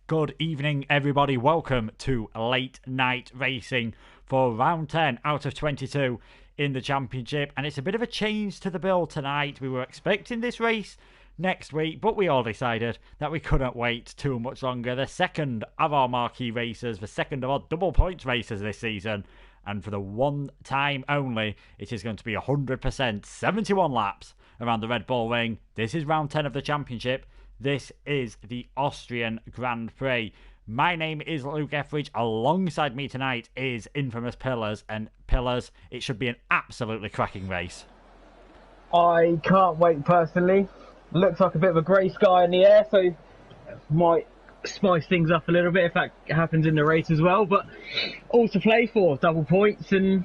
Good evening, everybody. Welcome to Late Night Racing for round 10 out of 22 in the championship. And it's a bit of a change to the bill tonight. We were expecting this race next week, but we all decided that we couldn't wait too much longer. The second of our marquee races, the second of our double points races this season. And for the one time only, it is going to be 100%, 71 laps around the Red Bull Ring. This is round 10 of the championship. This is the Austrian Grand Prix. My name is Luke Etheridge. Alongside me tonight is Infamous Pillars. And Pillars, it should be an absolutely cracking race. I can't wait personally. Looks like a bit of a grey sky in the air, so might spice things up a little bit if that happens in the race as well. But all to play for, double points, and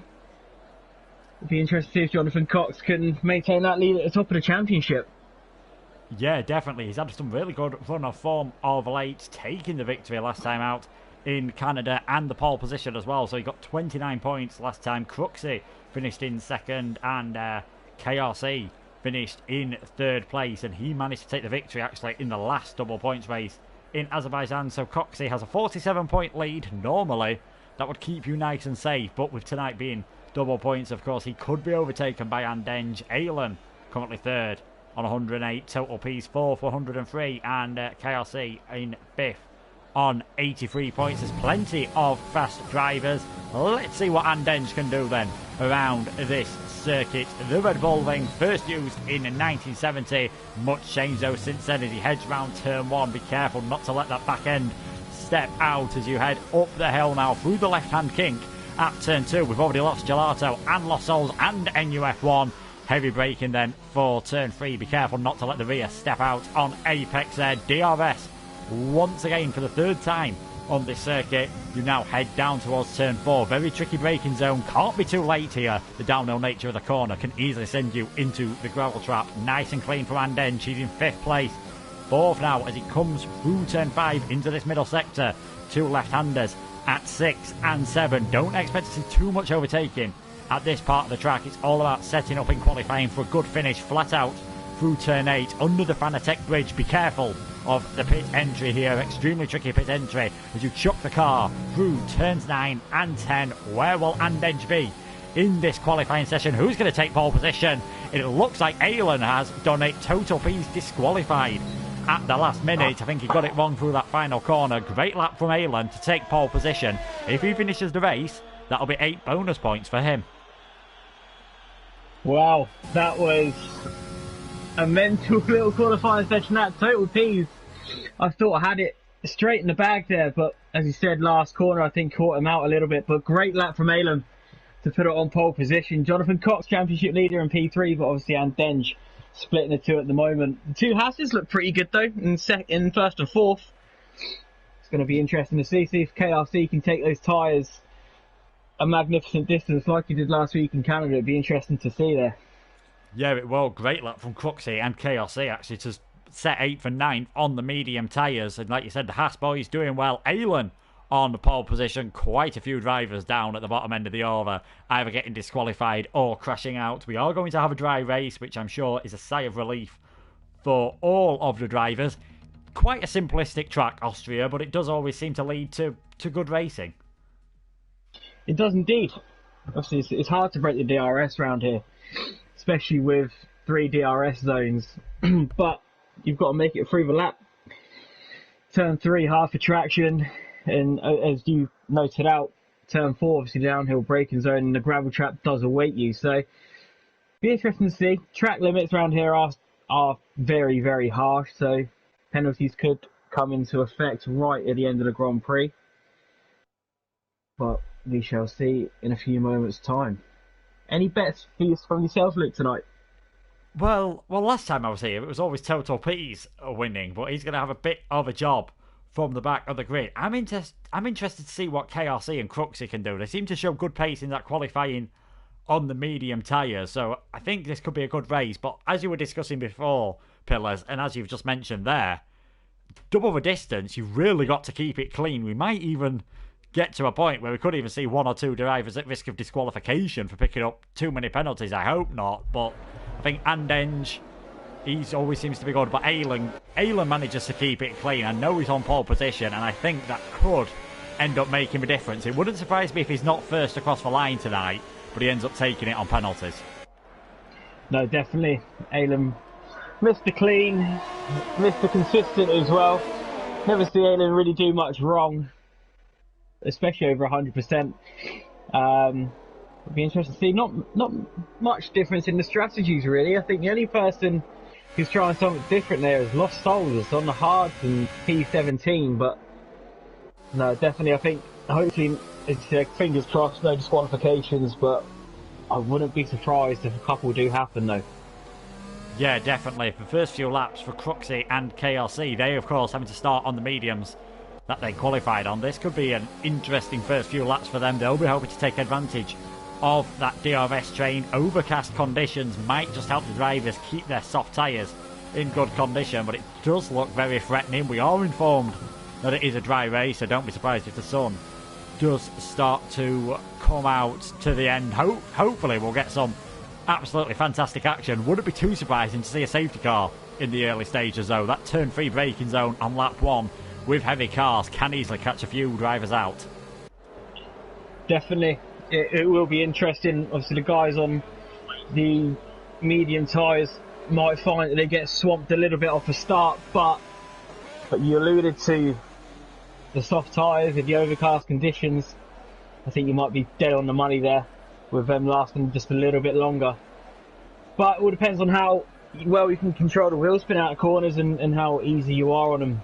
it'll be interesting to see if Jonathan Cox can maintain that lead at the top of the championship. Yeah, definitely. He's had some really good run of form of late, taking the victory last time out in Canada and the pole position as well. So he got 29 points last time. Cruxy finished in second and KRC finished in third place. And he managed to take the victory actually in the last double points race in Azerbaijan. So Coxey has a 47-point lead. Normally, that would keep you nice and safe. But with tonight being double points, of course, he could be overtaken by Andenge. Alan currently third on 108, total P's 4 for 103, and KRC in 5th on 83 points. There's plenty of fast drivers. Let's see what Andenge can do then around this circuit. The Red Bull Ring, first used in 1970. Much change though since then as he heads round turn 1. Be careful not to let that back end step out as you head up the hill now through the left-hand kink at turn 2. We've already lost Gelato and Lost Souls and NUF1. Heavy braking then for turn 3. Be careful not to let the rear step out on Apex there. DRS once again for the third time on this circuit. You now head down towards turn 4. Very tricky braking zone. Can't be too late here. The downhill nature of the corner can easily send you into the gravel trap. Nice and clean from Andenge. He's in 5th place. 4th now as he comes through turn 5 into this middle sector. Two left-handers at 6 and 7. Don't expect to see too much overtaking at this part of the track. It's all about setting up in qualifying for a good finish flat out through turn 8 under the Fanatec bridge. Be careful of the pit entry here, extremely tricky pit entry as you chuck the car through turns 9 and 10. Where will Andenge be in this qualifying session? Who's going to take pole position? It looks like Alan has done it. Total P's disqualified at the last minute. I think he got it wrong through that final corner. Great lap from Alan to take pole position. If he finishes the race, that'll be 8 bonus points for him. Wow, that was a mental little qualifying session. That total P's, I thought I had it straight in the bag there, but as you said, last corner I think caught him out a little bit. But great lap from Alan to put it on pole position. Jonathan Cox, championship leader in P3, but obviously Andenge splitting the two at the moment. The two Hasses look pretty good though in first and fourth. It's going to be interesting to see if KRC can take those tyres a magnificent distance like he did last week in Canada. It'd be interesting to see there. Yeah, it was great lap from Cruxy and KRC actually to set 8th and 9th on the medium tyres. And like you said, the Haas boys doing well. Alan on the pole position. Quite a few drivers down at the bottom end of the over, either getting disqualified or crashing out. We are going to have a dry race, which I'm sure is a sigh of relief for all of the drivers. Quite a simplistic track, Austria, but it does always seem to lead to good racing. It does indeed. Obviously, it's hard to break the DRS around here, especially with 3 DRS zones. But you've got to make it through the lap. Turn 3, half a traction, and as you noted out, turn 4, obviously downhill braking zone, and the gravel trap does await you. So, be interesting to see. Track limits around here are very, very harsh, so penalties could come into effect right at the end of the Grand Prix. But we shall see in a few moments' time. Any bets from yourself, Luke, tonight? Well, last time I was here, it was always Total P's winning, but he's going to have a bit of a job from the back of the grid. I'm interested to see what KRC and Cruxy can do. They seem to show good pace in that qualifying on the medium tyres, so I think this could be a good race. But as you were discussing before, Pillars, and as you've just mentioned there, double the distance, you've really got to keep it clean. We might even get to a point where we could even see 1 or 2 drivers at risk of disqualification for picking up too many penalties. I hope not, but I think Andenge He always seems to be good, but Aylan manages to keep it clean. I know he's on pole position, and I think that could end up making a difference. It wouldn't surprise me if he's not first across the line tonight, but he ends up taking it on penalties. No, definitely. Aylan Mr. Clean, Mr. Consistent as well. Never see Aylan really do much wrong, especially over 100%. It'd be interesting to see. Not much difference in the strategies, really. I think the only person who's trying something different there is Lost Souls on the hards and P17, but no, definitely, I think, hopefully, it's fingers crossed, no disqualifications, but I wouldn't be surprised if a couple do happen, though. Yeah, definitely. For the first few laps for Cruxy and KRC, they, of course, having to start on the mediums that they qualified on. This could be an interesting first few laps for them. They'll be hoping to take advantage of that DRS train. Overcast conditions might just help the drivers keep their soft tyres in good condition, but it does look very threatening. We are informed that it is a dry race, so don't be surprised if the sun does start to come out to the end. Hopefully we'll get some absolutely fantastic action. Wouldn't be too surprising to see a safety car in the early stages, though. That turn 3 braking zone on lap 1 with heavy cars can easily catch a few drivers out. Definitely. It will be interesting. Obviously, the guys on the medium tyres might find that they get swamped a little bit off the start, but you alluded to the soft tyres with the overcast conditions. I think you might be dead on the money there with them lasting just a little bit longer. But it all depends on how well you can control the wheel spin out of corners and how easy you are on them.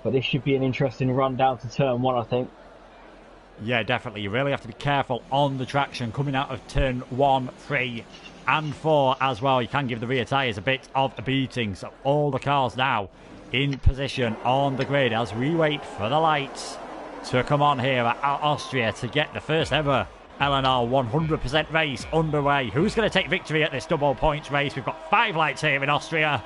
But this should be an interesting run down to turn 1, I think. Yeah, definitely. You really have to be careful on the traction coming out of turn 1, 3 and 4 as well. You can give the rear tyres a bit of a beating. So all the cars now in position on the grid as we wait for the lights to come on here at Austria to get the first ever LNR 100% race underway. Who's going to take victory at this double points race? We've got 5 lights here in Austria.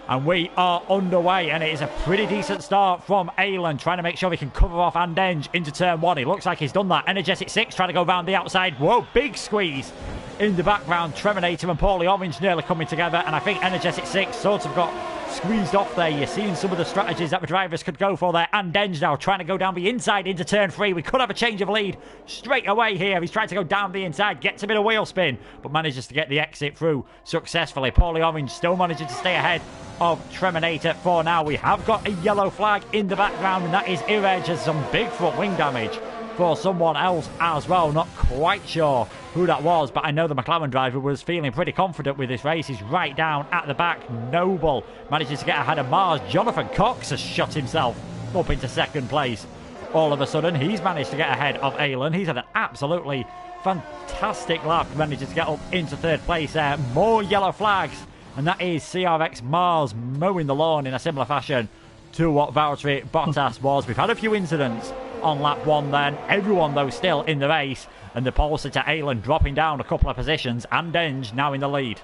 And we are underway, and it is a pretty decent start from Aylan, trying to make sure he can cover off Andenge into turn 1. He looks like he's done that. Energetic 6 trying to go round the outside. Whoa, big squeeze in the background. Treminator and Paulie Orange nearly coming together, and I think Energetic 6 sort of got squeezed off there. You're seeing some of the strategies that the drivers could go for there. Andenge now trying to go down the inside into turn 3. We could have a change of lead straight away here. He's trying to go down the inside, gets a bit of wheel spin, but manages to get the exit through successfully. Paulie Orange still managing to stay ahead of Treminator for now. We have got a yellow flag in the background, and that is Etheridge has some big front wing damage for someone else as well. Not quite sure who that was, but I know the McLaren driver was feeling pretty confident with this race. He's right down at the back. Noble manages to get ahead of Mars. Jonathan Cox has shot himself up into second place. All of a sudden, he's managed to get ahead of Aylan. He's had an absolutely fantastic lap. Manages to get up into third place there. More yellow flags, and that is CRX Mars mowing the lawn in a similar fashion to what Valtteri Bottas was. We've had a few incidents on lap 1 then. Everyone, though, still in the race. And the pole sitter Aylan dropping down a couple of positions. And Andenge now in the lead.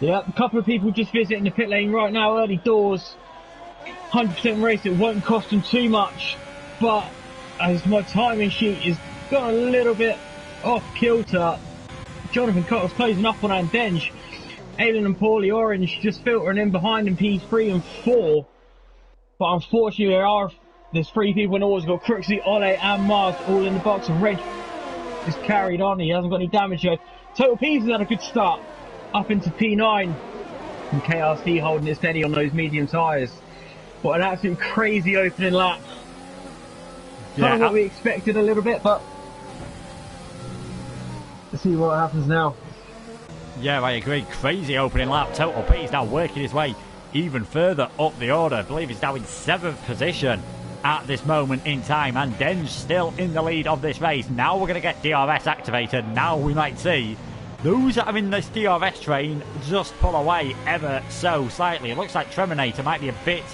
Yeah, a couple of people just visiting the pit lane right now, early doors. 100% race, it won't cost them too much. But as my timing sheet has got a little bit off kilter, Jonathan Cox closing up on Andenge. Aylan and Paulie Orange just filtering in behind in P3 and 4. But unfortunately, there's 3 people in order. Got Cruxy, Ole and Mars all in the box, and Reg just carried on. He hasn't got any damage yet. Total P's has had a good start up into P9, and KRC holding it steady on those medium tyres. What an absolute crazy opening lap. Kind of what we expected a little bit, but let's see what happens now. Yeah, I agree. Crazy opening lap. Total P is now working his way even further up the order. I believe he's now in 7th position at this moment in time, and Andenge still in the lead of this race. Now we're going to get DRS activated. Now we might see those that are in this DRS train just pull away ever so slightly. It looks like Treminator might be a bit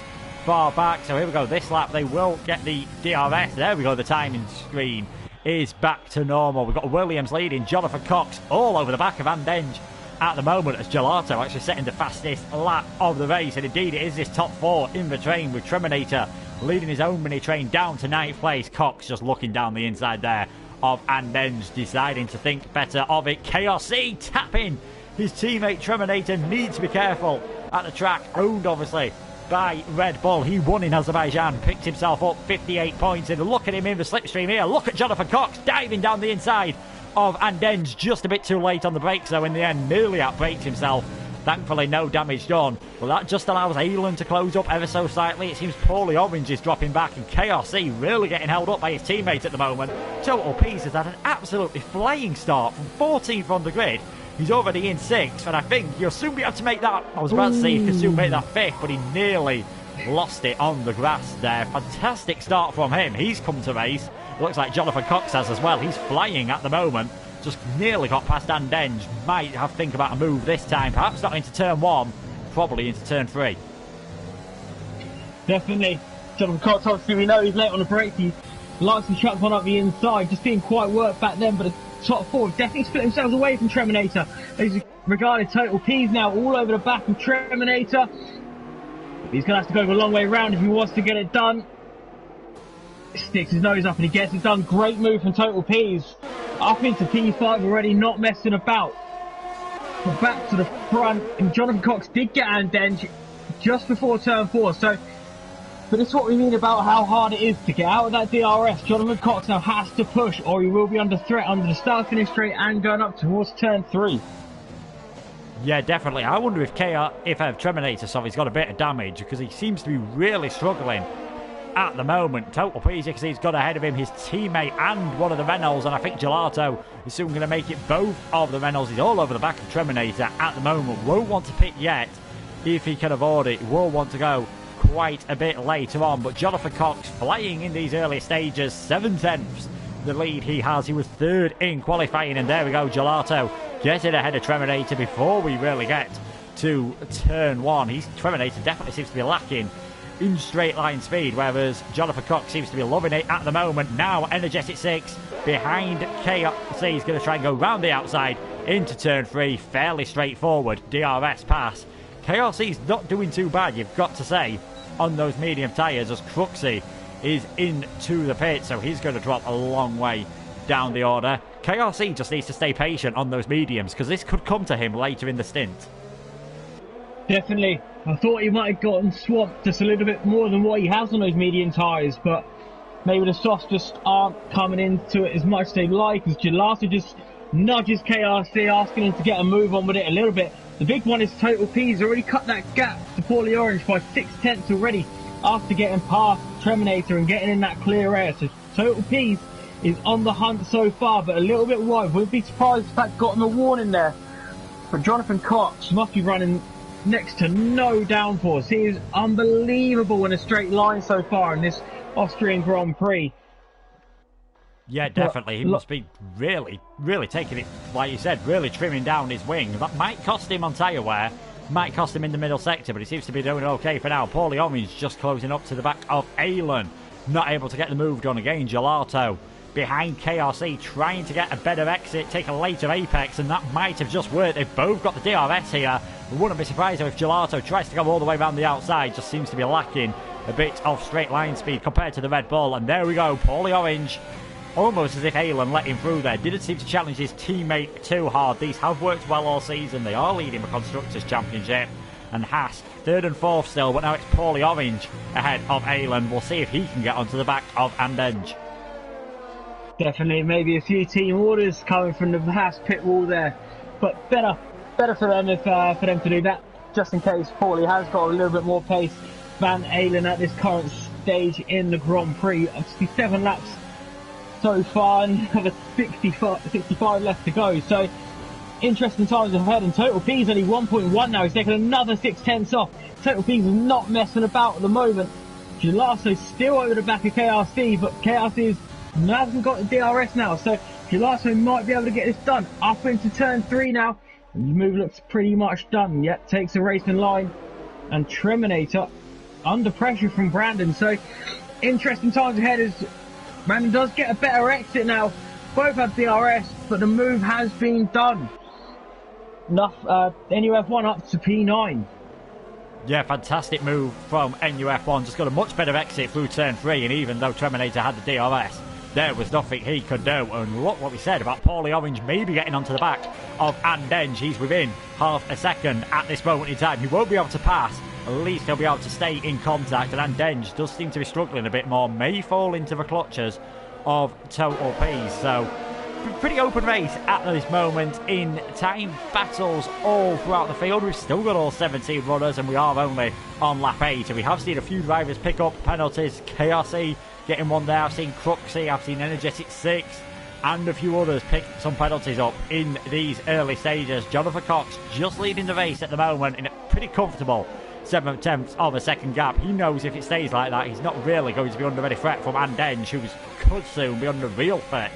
far back, so here we go. This lap they will get the DRS. There we go. The timing screen is back to normal. We've got Williams leading, Jonathan Cox all over the back of Andenge at the moment, as Gelato actually setting the fastest lap of the race. And indeed it is this top 4 in the train, with Treminator leading his own mini train down to 9th place. Cox just looking down the inside there of Andenge, deciding to think better of it. KRC tapping His teammate Treminator needs to be careful at the track, owned obviously by Red Bull. He won in Azerbaijan, picked himself up 58 points, and look at him in the slipstream here. Look at Jonathan Cox diving down the inside of Andenge, just a bit too late on the brakes though in the end, nearly outbraked himself. Thankfully no damage done, but that just allows Alan to close up ever so slightly. It seems Paulie Orange is dropping back and KRC really getting held up by his teammate at the moment. Total Peace has had an absolutely flying start from 14th on the grid. He's already in 6th, and I think you'll soon be able to make that. I was about to say he could soon make that 5th, but he nearly lost it on the grass there. Fantastic start from him. He's come to race. Looks like Jonathan Cox has as well. He's flying at the moment. Just nearly got past Andenge. Might have to think about a move this time. Perhaps not into turn 1, probably into turn 3. Definitely. Jonathan Cox, obviously, we know he's late on the brakes. He likes to chuck one up the inside. Just didn't quite work back then, but the top 4 definitely split themselves away from Treminator. He's regarded Total P's now all over the back of Treminator. He's going to have to go the long way round if he wants to get it done. Sticks his nose up and he gets it done. Great move from Total P's. Up into P5 already, not messing about. But back to the front, and Jonathan Cox did get Andenge just before turn 4. So, but this is what we mean about how hard it is to get out of that DRS. Jonathan Cox now has to push, or he will be under threat under the start finish straight and going up towards turn 3. Yeah, definitely. I wonder if Treminator, he's got a bit of damage, because he seems to be really struggling at the moment. Total Peace, you can see he's got ahead of him his teammate and one of the Renaults, and I think Gelato is soon going to make it both of the Renaults. He's all over the back of Treminator at the moment. Won't want to pit yet if he can avoid it. Will want to go quite a bit later on, but Jonathan Cox flying in these early stages, 7/10 the lead he has. He was 3rd in qualifying, and there we go, Gelato getting ahead of Treminator before we really get to turn 1. Treminator definitely seems to be lacking in straight line speed, whereas Jonathan Cox seems to be loving it at the moment. Now Energetic 6 behind KRC is going to try and go round the outside into turn 3, fairly straightforward DRS pass. KRC's not doing too bad, you've got to say, on those medium tyres, as Cruxy is into the pit, so he's going to drop a long way down the order. KRC just needs to stay patient on those mediums, because this could come to him later in the stint. Definitely. I thought he might have gotten swamped just a little bit more than what he has on those medium tyres, but maybe the softs just aren't coming into it as much as they like, as Gelato just nudges KRC, asking him to get a move on with it a little bit. The big one is Total P's already cut that gap to Paulie Orange by 6/10 already after getting past Treminator and getting in that clear air. So Total P's is on the hunt so far, but a little bit wide. Wouldn't be surprised if that got him a warning there. But Jonathan Cox must be running next to no downforce. He is unbelievable in a straight line so far in this Austrian Grand Prix. Yeah, definitely. He must be really, really taking it, like you said, really trimming down his wing. That might cost him on tyre wear, might cost him in the middle sector, but he seems to be doing okay for now. Paulie Orange just closing up to the back of Alan. Not able to get the move done again. Gelato behind KRC, trying to get a better exit, take a later apex, and that might have just worked. They've both got the DRS here. I wouldn't be surprised if Gelato tries to go all the way around the outside. Just seems to be lacking a bit of straight line speed compared to the Red Bull. And there we go, Paulie Orange, almost as if Alan let him through there. Didn't seem to challenge his teammate too hard. These have worked well all season. They are leading the Constructors' Championship. And Haas, 3rd and 4th still, but now it's Paulie Orange ahead of Alan. We'll see if he can get onto the back of Andenge. Definitely, maybe a few team orders coming from the Haas pit wall there, but better for them if for them to do that, just in case Paulie has got a little bit more pace than Alan at this current stage in the Grand Prix. Obviously 7 laps so far and have a 65 left to go, so interesting times ahead. And Total P's only 1.1 now. He's taking another 6/10 off. Total P's is not messing about at the moment. Gelato's still over the back of KRC, but KRC hasn't got the DRS now, so Gelato might be able to get this done. Up into turn 3 now, and the move looks pretty much done. Yep, takes a racing line, and Treminator under pressure from Brandon. So interesting times ahead as Brandon does get a better exit now. Both have DRS, but the move has been done. Enough, NUF1 up to P9. Yeah, fantastic move from NUF1. Just got a much better exit through turn 3, and even though Treminator had the DRS, there was nothing he could do. And look what we said about Paulie Orange maybe getting onto the back of Andenge. He's within half a second at this moment in time. He won't be able to pass. At least he'll be able to stay in contact. And Andenge does seem to be struggling a bit more. May fall into the clutches of Total Peas. So pretty open race at this moment in time. Battles all throughout the field. We've still got all 17 runners and we are only on lap 8. And we have seen a few drivers pick up penalties. KRC getting one there. I've seen Cruxy, I've seen Energetic 6 and a few others pick some penalties up in these early stages. Jonathan Cox just leading the race at the moment in a pretty comfortable 7/10 of a second gap. He knows if it stays like that, he's not really going to be under any threat from Andenge, who could soon be under real threat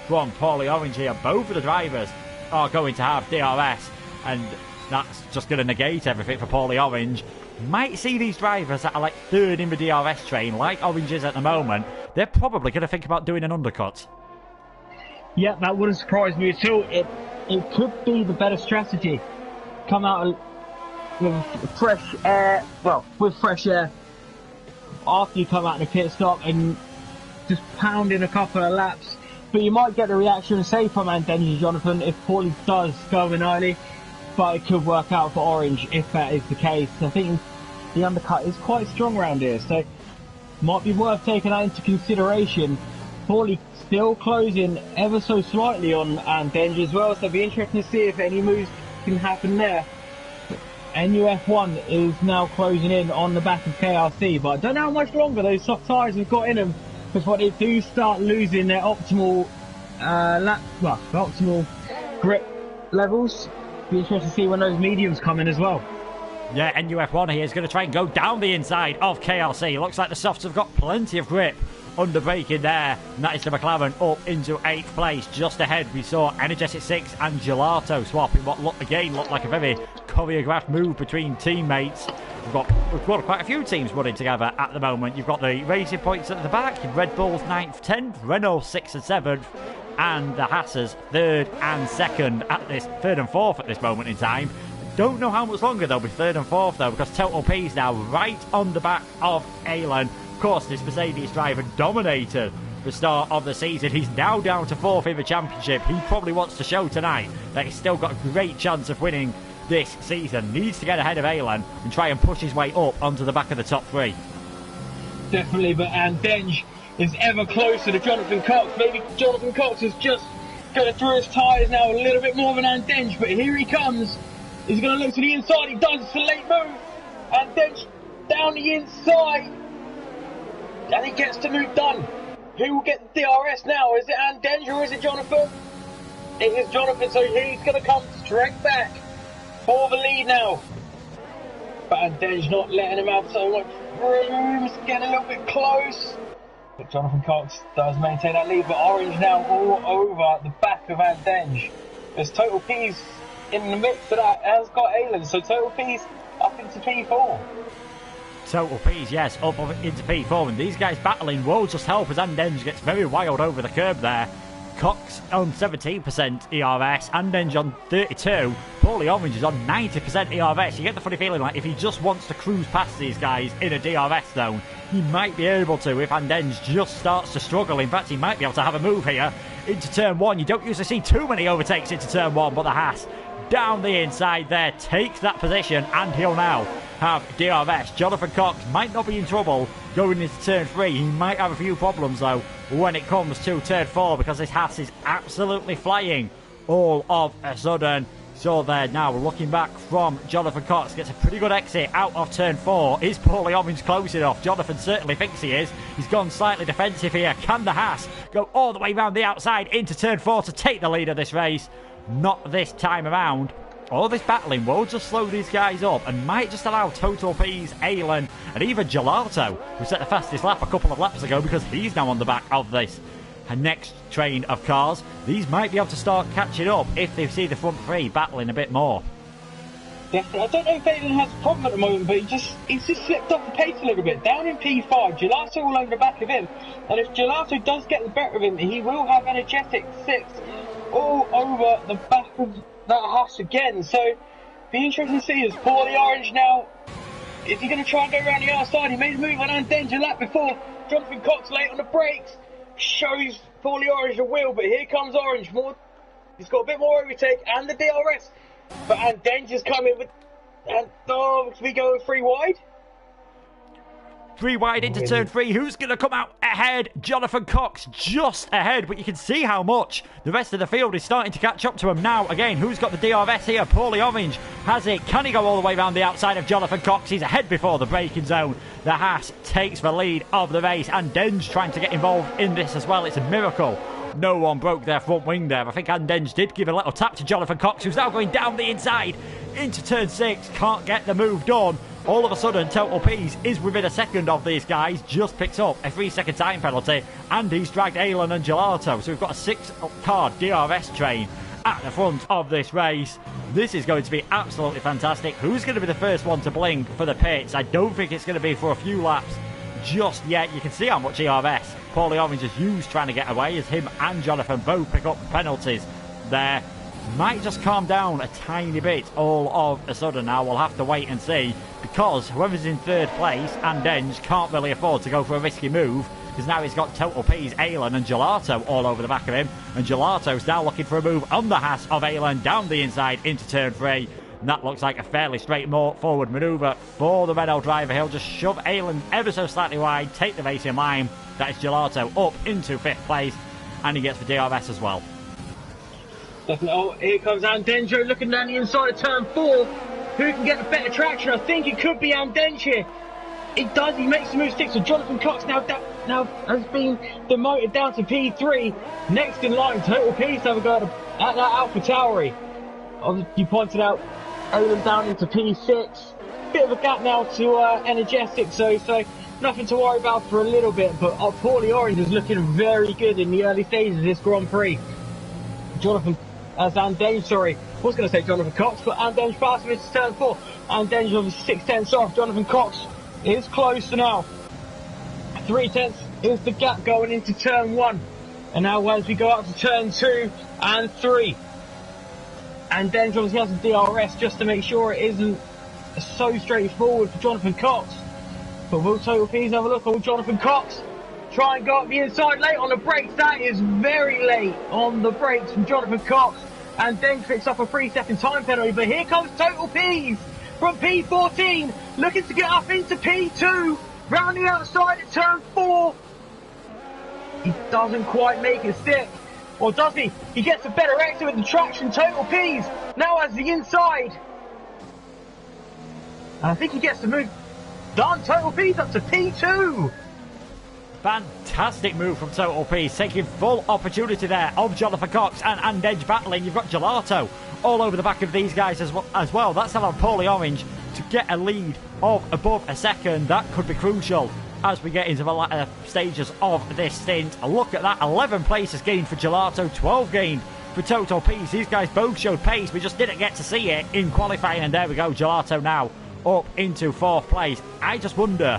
from Paulie Orange here. Both of the drivers are going to have DRS, and that's just going to negate everything for Paulie Orange. Might see these drivers that are like third in the DRS train, like Orange is at the moment. They're probably going to think about doing an undercut. Yeah, that wouldn't surprise me at all. It could be the better strategy. Come out with fresh air, with fresh air after you come out in a pit stop and just pound in a couple of laps. But you might get the reaction, say, from Andenge Jonathan if Paulie does go in early. But it could work out for Orange if that is the case. I think the undercut is quite strong around here, so might be worth taking that into consideration. Paulie still closing ever so slightly on Andenge as well, so it'll be interesting to see if any moves can happen there. NUF1 is now closing in on the back of KRC, but I don't know how much longer those soft tyres have got in them, because when they do start losing their optimal optimal grip levels, be interesting to see when those mediums come in as well. Yeah, NUF1 here is going to try and go down the inside of KRC. Looks like the softs have got plenty of grip under braking there, and that is the McLaren up into 8th place. Just ahead we saw Energetic 6 and Gelato swap in what looked like a very choreographed move between teammates. We've got quite a few teams running together at the moment. You've got the Racing Points at the back, Red Bull's 9th, 10th, Renault 6th and 7th, and the Haas's 3rd and 2nd at this 3rd and 4th at this moment in time. Don't know how much longer they'll be 3rd and 4th though, because Total P is now right on the back of Alan. Of course, this Mercedes driver dominated the start of the season. He's now down to 4th in the championship. He probably wants to show tonight that he's still got a great chance of winning this season. Needs to get ahead of Alan and try and push his way up onto the back of the top 3. Definitely, but Andenge is ever closer to Jonathan Cox. Maybe Jonathan Cox is just going through his tyres now a little bit more than Andenge, but here he comes. He's going to look to the inside. He does. It's a late move. Andenge down the inside. And he gets the move done. Who will get the DRS now? Is it Andenge or is it Jonathan? It is Jonathan, so he's going to come straight back for the lead now. But Andenge not letting him have so much room. It's getting a little bit close. But Jonathan Cox does maintain that lead. But Orange now all over the back of Andenge. There's Total P's in the mix of that has got Alan. So Total P's up into P4. Total P's, yes, up into P4, and these guys battling will just help as Andenge gets very wild over the curb there. Cox on 17% ERS, Andenge on 32, Paulie Orange is on 90% ERS. You get the funny feeling like if he just wants to cruise past these guys in a DRS zone, he might be able to if Andenge just starts to struggle. In fact, he might be able to have a move here into turn 1. You don't usually see too many overtakes into turn 1, but the Haas down the inside there takes that position, and he'll now have DRS. Jonathan Cox might not be in trouble going into turn 3. He might have a few problems though when it comes to turn 4, because this Haas is absolutely flying all of a sudden. So they're now looking back from Jonathan Cox. Gets a pretty good exit out of turn 4. Is Paulie Orange close enough? Jonathan certainly thinks he is. He's gone slightly defensive here. Can the Haas go all the way around the outside into turn 4 to take the lead of this race? Not this time around. All this battling will just slow these guys up and might just allow Total P's, Alan and even Gelato, who set the fastest lap a couple of laps ago, because he's now on the back of this next train of cars. These might be able to start catching up if they see the front 3 battling a bit more. Definitely. I don't know if Alan has a problem at the moment, but he's just slipped off the pace a little bit. Down in P5, Gelato all over the back of him, and if Gelato does get the better of him, he will have Energetic 6 all over the back of that Haas again. So be interesting to see is Paulie Orange now. Is he going to try and go around the outside? He made a move on Andenge a lap before. Jonathan Cox late on the brakes. shows Paulie Orange the wheel, but here comes Orange. He's got a bit more overtake and the DRS. But Andenge's coming with, and we go 3 wide. 3 wide into turn 3. Who's going to come out ahead? Jonathan Cox just ahead, but you can see how much the rest of the field is starting to catch up to him now. Again, who's got the DRS here? Paulie Orange has it. Can he go all the way around the outside of Jonathan Cox? He's ahead before the braking zone. The Haas takes the lead of the race, and Denge trying to get involved in this as well. It's a miracle no one broke their front wing there. I think Andenge did give a little tap to Jonathan Cox, who's now going down the inside into turn 6. Can't get the move done. All of a sudden, Total Peas is within a second of these guys. Just picks up a 3-second time penalty, and he's dragged Alan and Gelato. So we've got a 6-car DRS train at the front of this race. This is going to be absolutely fantastic. Who's going to be the first one to blink for the pits? I don't think it's going to be for a few laps just yet. You can see how much ERS Paulie Orange has used trying to get away, as him and Jonathan both pick up penalties there. Might just calm down a tiny bit all of a sudden now. We'll have to wait and see, because whoever's in third place, Andenge, can't really afford to go for a risky move, because now he's got Total Peas, Alan and Gelato all over the back of him, and Gelato's now looking for a move on the Haas of Alan down the inside into turn 3. And that looks like a fairly straightforward manoeuvre for the Renault driver. He'll just shove Alan ever so slightly wide, take the race in line. That is Gelato up into 5th place, and he gets the DRS as well. Oh, here comes Andenge looking down the inside of turn 4. Who can get the better traction? I think it could be Andenge here. It does, he makes the move 6. So Jonathan Cox now has been demoted down to P3. Next in line, Total Peace have a go at that Alpha Tauri. You pointed out Alan down into P6. Bit of a gap now to Energetic, so nothing to worry about for a little bit. But Paulie Orange is looking very good in the early stages of this Grand Prix. Andenge, was going to say Jonathan Cox, but Andenge passing into turn 4. Andenge of 6/10 off. Jonathan Cox is close now. 3/10 is the gap going into turn 1. And now as we go up to turn 2 and 3. Andenge obviously has a DRS just to make sure it isn't so straightforward for Jonathan Cox. But will Total Peas have a look? Will Jonathan Cox try and go up the inside late on the brakes? That is very late on the brakes from Jonathan Cox. And then picks up a 3-second time penalty. But here comes Total Peas from P14, looking to get up into P2, round the outside at turn 4. He doesn't quite make it stick. Or does he? He gets a better exit with the traction. Total Peas now has the inside. And I think he gets the move done. Total Peas up to P2. Fantastic move from Total Peas, taking full opportunity there of Jonathan Cox and Andenge battling. You've got Gelato all over the back of these guys as well. That's allowed Paulie Orange to get a lead of above a second. That could be crucial as we get into the latter stages of this stint. Look at that, 11 places gained for Gelato, 12 gained for Total Peas. These guys both showed pace, we just didn't get to see it in qualifying, and there we go, Gelato now up into 4th place. I just wonder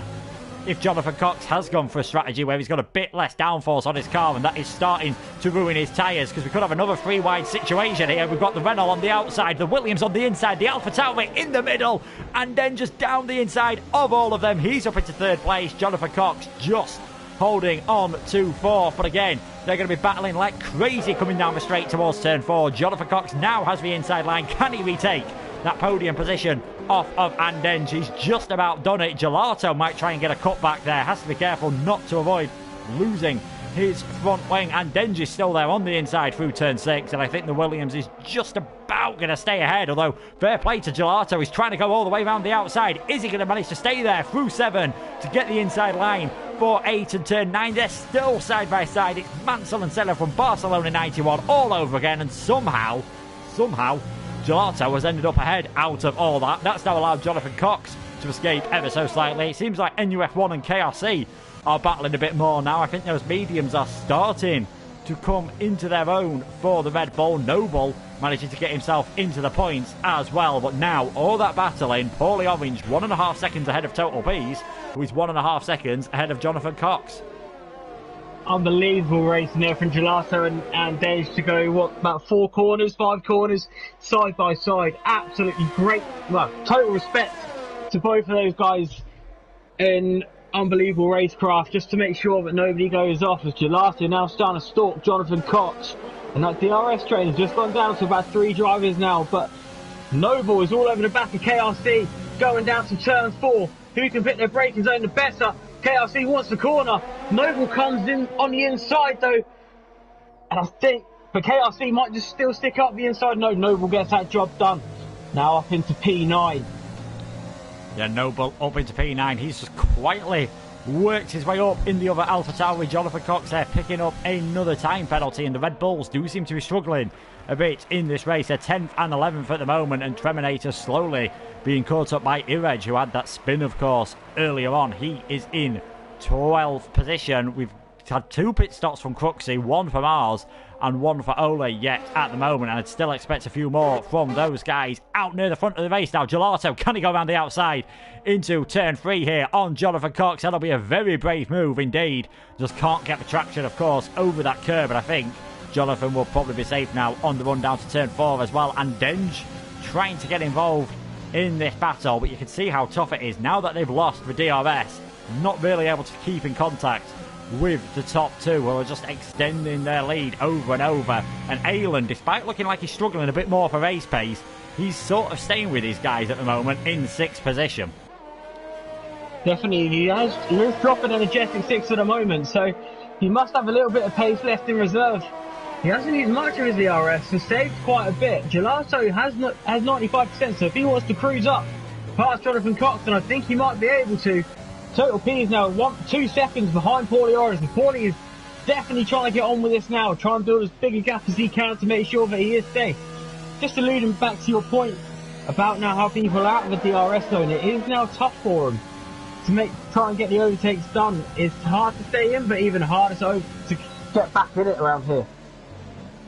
if Jonathan Cox has gone for a strategy where he's got a bit less downforce on his car, and that is starting to ruin his tyres, because we could have another 3-wide situation here. We've got the Renault on the outside, the Williams on the inside, the Alpha Tauri in the middle, and then just down the inside of all of them. He's up into 3rd place. Jonathan Cox just holding on to 4th, but again, they're going to be battling like crazy coming down the straight towards turn 4. Jonathan Cox now has the inside line. Can he retake that podium position off of Andenge? He's just about done it. Gelato might try and get a cut back there. Has to be careful not to avoid losing his front wing. Andenge is still there on the inside through turn 6, and I think the Williams is just about going to stay ahead, although fair play to Gelato. He's trying to go all the way around the outside. Is he going to manage to stay there through 7 to get the inside line for 8 and turn 9? They're still side by side. It's Mansell and Senna from Barcelona 91 all over again, and somehow Gelato has ended up ahead out of all that. That's now allowed Jonathan Cox to escape ever so slightly. It seems like NUF1 and KRC are battling a bit more now. I think those mediums are starting to come into their own for the Red Bull. Noble managing to get himself into the points as well. But now, all that battling, Paulie Orange 1.5 seconds ahead of Total Peas, who is 1.5 seconds ahead of Jonathan Cox. Unbelievable racing there from Gelato and Dej to go, about 5 corners, side by side. Absolutely great. Well, total respect to both of those guys in unbelievable racecraft just to make sure that nobody goes off, as Gelato now starting to stalk Jonathan Cox. And that DRS train has just gone down to about 3 drivers now, but Noble is all over the back of KRC, going down to turn 4. Who can pick their braking zone the better? KRC wants the corner. Noble comes in on the inside though, and I think, but KRC might just still stick up the inside. No, Noble gets that job done. Now up into P9. Yeah, Noble up into P9. He's just quietly worked his way up in the other AlphaTauri with Jonathan Cox there, picking up another time penalty, and the Red Bulls do seem to be struggling a bit in this race. They're 10th and 11th at the moment, and Treminator slowly being caught up by Etheridge, who had that spin, of course, earlier on. He is in 12th position. We've had 2 pit stops from Cruxy, 1 from ours and 1 for Ole yet at the moment, and I'd still expect a few more from those guys out near the front of the race now. Gelato, can he go around the outside into turn 3 here on Jonathan Cox? That'll be a very brave move indeed. Just can't get the traction, of course, over that curb, and I think Jonathan will probably be safe now on the run down to turn 4 as well. And Denge trying to get involved in this battle, but you can see how tough it is now that they've lost the DRS, not really able to keep in contact with the top 2, who are just extending their lead over and over. And Alan, despite looking like he's struggling a bit more for race pace, he's sort of staying with these guys at the moment in 6th position. Definitely, he is dropping energetic 6 at the moment, so he must have a little bit of pace left in reserve. He hasn't used much of his DRS and saved quite a bit. Gelato has 95%, so if he wants to cruise up past Jonathan Cox, then I think he might be able to. Total P is now 2 seconds behind Paulie Orange, and Paulie is definitely trying to get on with this now, try and build as big a gap as he can to make sure that he is safe. Just alluding back to your point about now how people are out of the DRS zone, it is now tough for them to try and get the overtakes done. It's hard to stay in, but even harder to get back in it around here.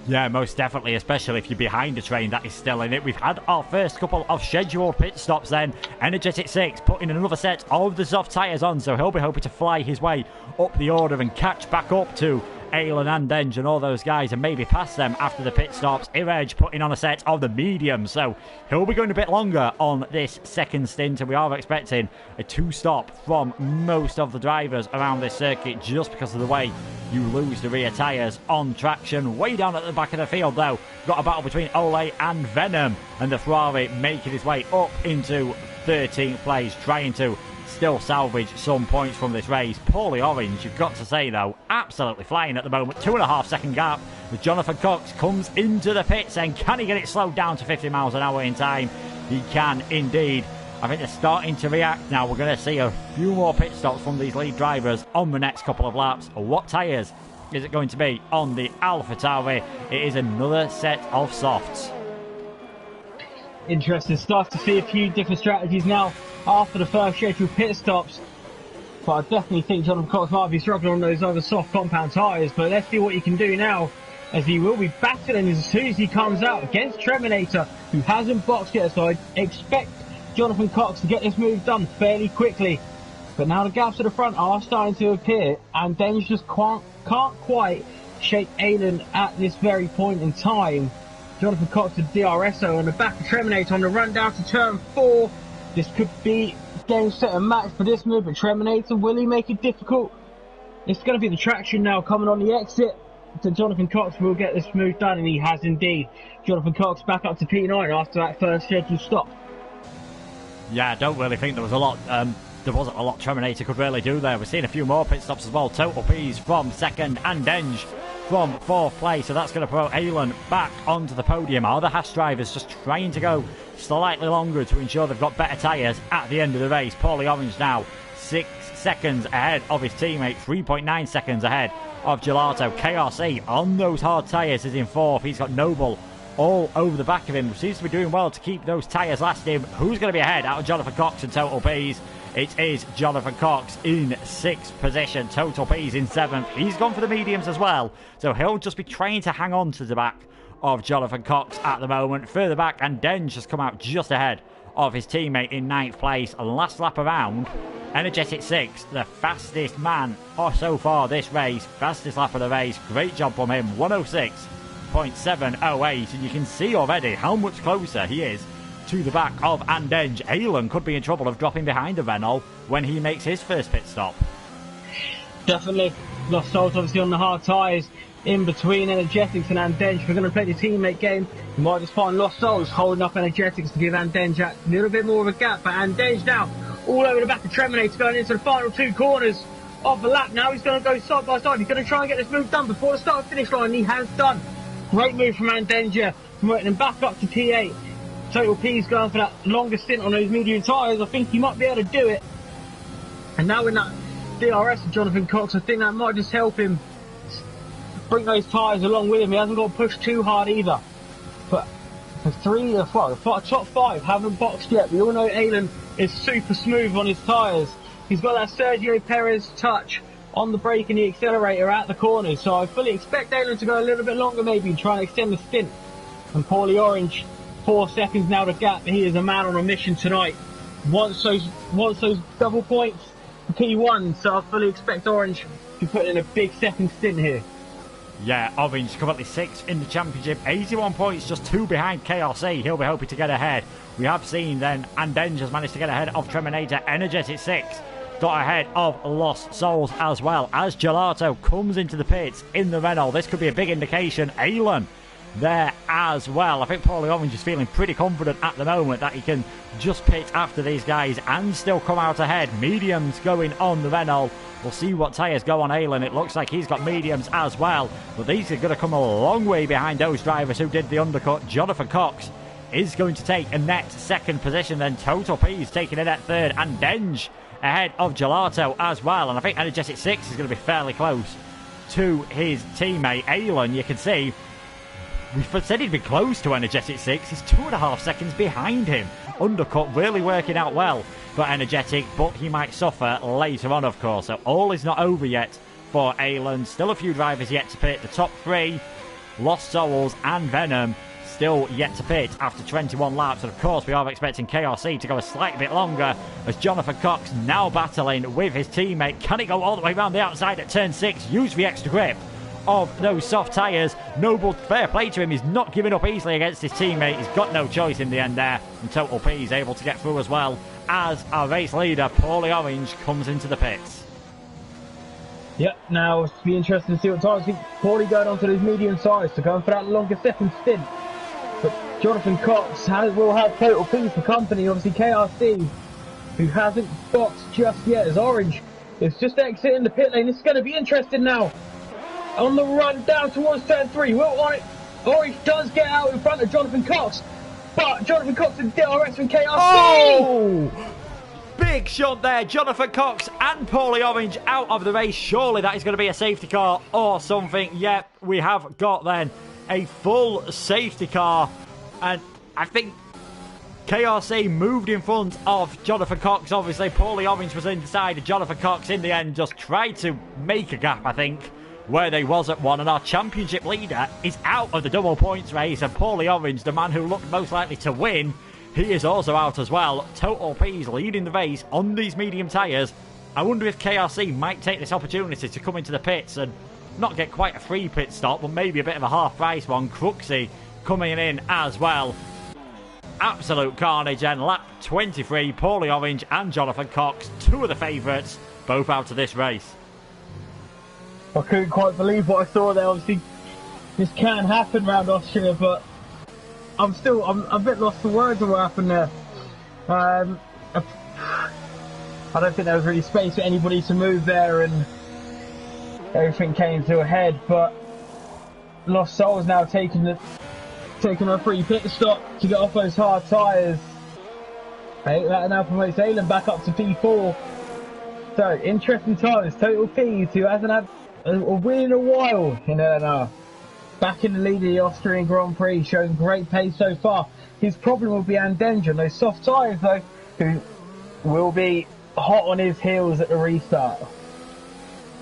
Yeah, most definitely, especially if you're behind a train that is still in it. We've had our first couple of scheduled pit stops then. Energetic 6 putting another set of the soft tyres on, so he'll be hoping to fly his way up the order and catch back up to Alan and Denge and all those guys, and maybe pass them after the pit stops. Etheridge putting on a set of the medium, so he'll be going a bit longer on this second stint, and we are expecting a 2-stop from most of the drivers around this circuit, just because of the way you lose the rear tyres on traction. Way down at the back of the field though, got a battle between Ole and Venom, and the Ferrari making his way up into 13th place, trying to still salvage some points from this race. Paulie Orange, you've got to say though, absolutely flying at the moment. 2.5 second gap as Jonathan Cox comes into the pits, and can he get it slowed down to 50 miles an hour in time? He can indeed. I think they're starting to react now. We're going to see a few more pit stops from these lead drivers on the next couple of laps. What tyres is it going to be on the AlphaTauri? It is another set of softs. Interesting stuff to see a few different strategies now after the first scheduled pit stops. But I definitely think Jonathan Cox might be struggling on those other soft compound tyres. But let's see what he can do now, as he will be battling as soon as he comes out against Treminator, who hasn't boxed yet. So I expect Jonathan Cox to get this move done fairly quickly. But now the gaps at the front are starting to appear, and Denge just can't quite shake Alan at this very point in time. Jonathan Cox with DRSO on the back of Treminator on the run down to turn 4. This could be game, set and match for this move, but Treminator, will he make it difficult? It's going to be the traction now coming on the exit. So Jonathan Cox will get this move done, and he has indeed. Jonathan Cox back up to P9 after that first scheduled stop. Yeah, I don't really think there was a lot. There wasn't a lot Treminator could really do there. We're seeing a few more pit stops as well. Total P's from 2nd and Denge from 4th place. So that's going to throw Alan back onto the podium. Our other Haas drivers just trying to go slightly longer to ensure they've got better tyres at the end of the race. Paulie Orange now 6 seconds ahead of his teammate, 3.9 seconds ahead of Gelato. KRC on those hard tyres is in 4th. He's got Noble all over the back of him. Seems to be doing well to keep those tyres lasting. Who's going to be ahead out of Jonathan Cox and Total P's? It is Jonathan Cox in 6th position. Total P's in 7th. He's gone for the mediums as well, so he'll just be trying to hang on to the back of Jonathan Cox at the moment. Further back, and Denge has come out just ahead of his teammate in 9th place. And last lap around, Energetic 6, the fastest man so far this race. Fastest lap of the race. Great job from him. 106.708, and you can see already how much closer he is to the back of Andenge. Alan could be in trouble of dropping behind the Renault when he makes his first pit stop. Definitely. Lost Souls obviously on the hard tyres in between Energetics and Andenge. We're going to play the teammate game. We might just find Lost Souls holding up Energetics to give Andenge a little bit more of a gap. But Andenge now all over the back of Treminator going into the final 2 corners of the lap. Now he's going to go side by side. He's going to try and get this move done before the start of finish line. He has done. Great move from Andenge, promoting him back up to P8. Total P's going for that longer stint on those medium tyres. I think he might be able to do it. And now in that DRS of Jonathan Cox, I think that might just help him bring those tyres along with him. He hasn't got to push too hard either. But the top 5 haven't boxed yet. We all know Alan is super smooth on his tyres. He's got that Sergio Perez touch on the brake and the accelerator at the corners. So I fully expect Alan to go a little bit longer maybe and try and extend the stint. And Paulie Orange, 4 seconds now to gap. He is a man on a mission tonight. Wants those double points for P1. So I fully expect Orange to put in a big second stint here. Yeah, Orange currently 6th in the championship, 81 points, just 2 behind KRC. He'll be hoping to get ahead. We have seen then Andenge has managed to get ahead of Treminator. Energetic 6 got ahead of Lost Souls as well as Gelato comes into the pits in the Renault. This could be a big indication. Alan there as well. I think Paulie Orange is feeling pretty confident at the moment that he can just pit after these guys and still come out ahead. Mediums going on the Renault. We'll see what tyres go on Alan. It looks like he's got mediums as well, but these are going to come a long way behind those drivers who did the undercut. Jonathan Cox is going to take a net 2nd position, then Total P's taking a net 3rd, and Denge ahead of Gelato as well. And I think Energetic 6 is going to be fairly close to his teammate Alan. You can see we said he'd be close to Energetic 6. He's 2.5 seconds behind him. Undercut really working out well for Energetic, but he might suffer later on, of course. So all is not over yet for Alan. Still a few drivers yet to pit. The top 3, Lost Souls and Venom, still yet to pit after 21 laps. And of course, we are expecting KRC to go a slight bit longer as Jonathan Cox now battling with his teammate. Can he go all the way around the outside at turn 6? Use the extra grip of those soft tyres. Noble, fair play to him. He's not giving up easily against his teammate. He's got no choice in the end there. And Total P is able to get through as well as our race leader, Paulie Orange, comes into the pits. Yep, now it's be interesting to see what times Paulie going on to those medium tyres to go for that longer second stint. But Jonathan Cox will have Total P for company. Obviously KRC, who hasn't boxed just yet, as Orange is just exiting the pit lane. This is going to be interesting now. On the run down towards turn 3, Orange does get out in front of Jonathan Cox, but Jonathan Cox is DRS from KRC. Oh! Big shot there. Jonathan Cox and Paulie Orange out of the race. Surely that is going to be a safety car or something. Yep, we have got then a full safety car, and I think KRC moved in front of Jonathan Cox. Obviously, Paulie Orange was inside. Jonathan Cox in the end just tried to make a gap, I think, where they was at 1, and our championship leader is out of the double points race, and Paulie Orange, the man who looked most likely to win, he is also out as well. Total P's leading the race on these medium tyres. I wonder if KRC might take this opportunity to come into the pits and not get quite a free pit stop, but maybe a bit of a half price one. Cruxy coming in as well. Absolute carnage, and lap 23, Paulie Orange and Jonathan Cox, 2 of the favourites, both out of this race. I couldn't quite believe what I saw there. Obviously, this can happen around Austria, but I'm a bit lost for words of what happened there. I don't think there was really space for anybody to move there, and everything came to a head. But Lost Souls now taking a free pit stop to get off those hard tyres. That now promotes Alan back up to P4. So interesting times. Total P's, who hasn't had a win in a while in LNR, back in the lead of the Austrian Grand Prix, showing great pace so far. His problem will be Andenge and those soft tyres though, who will be hot on his heels at the restart.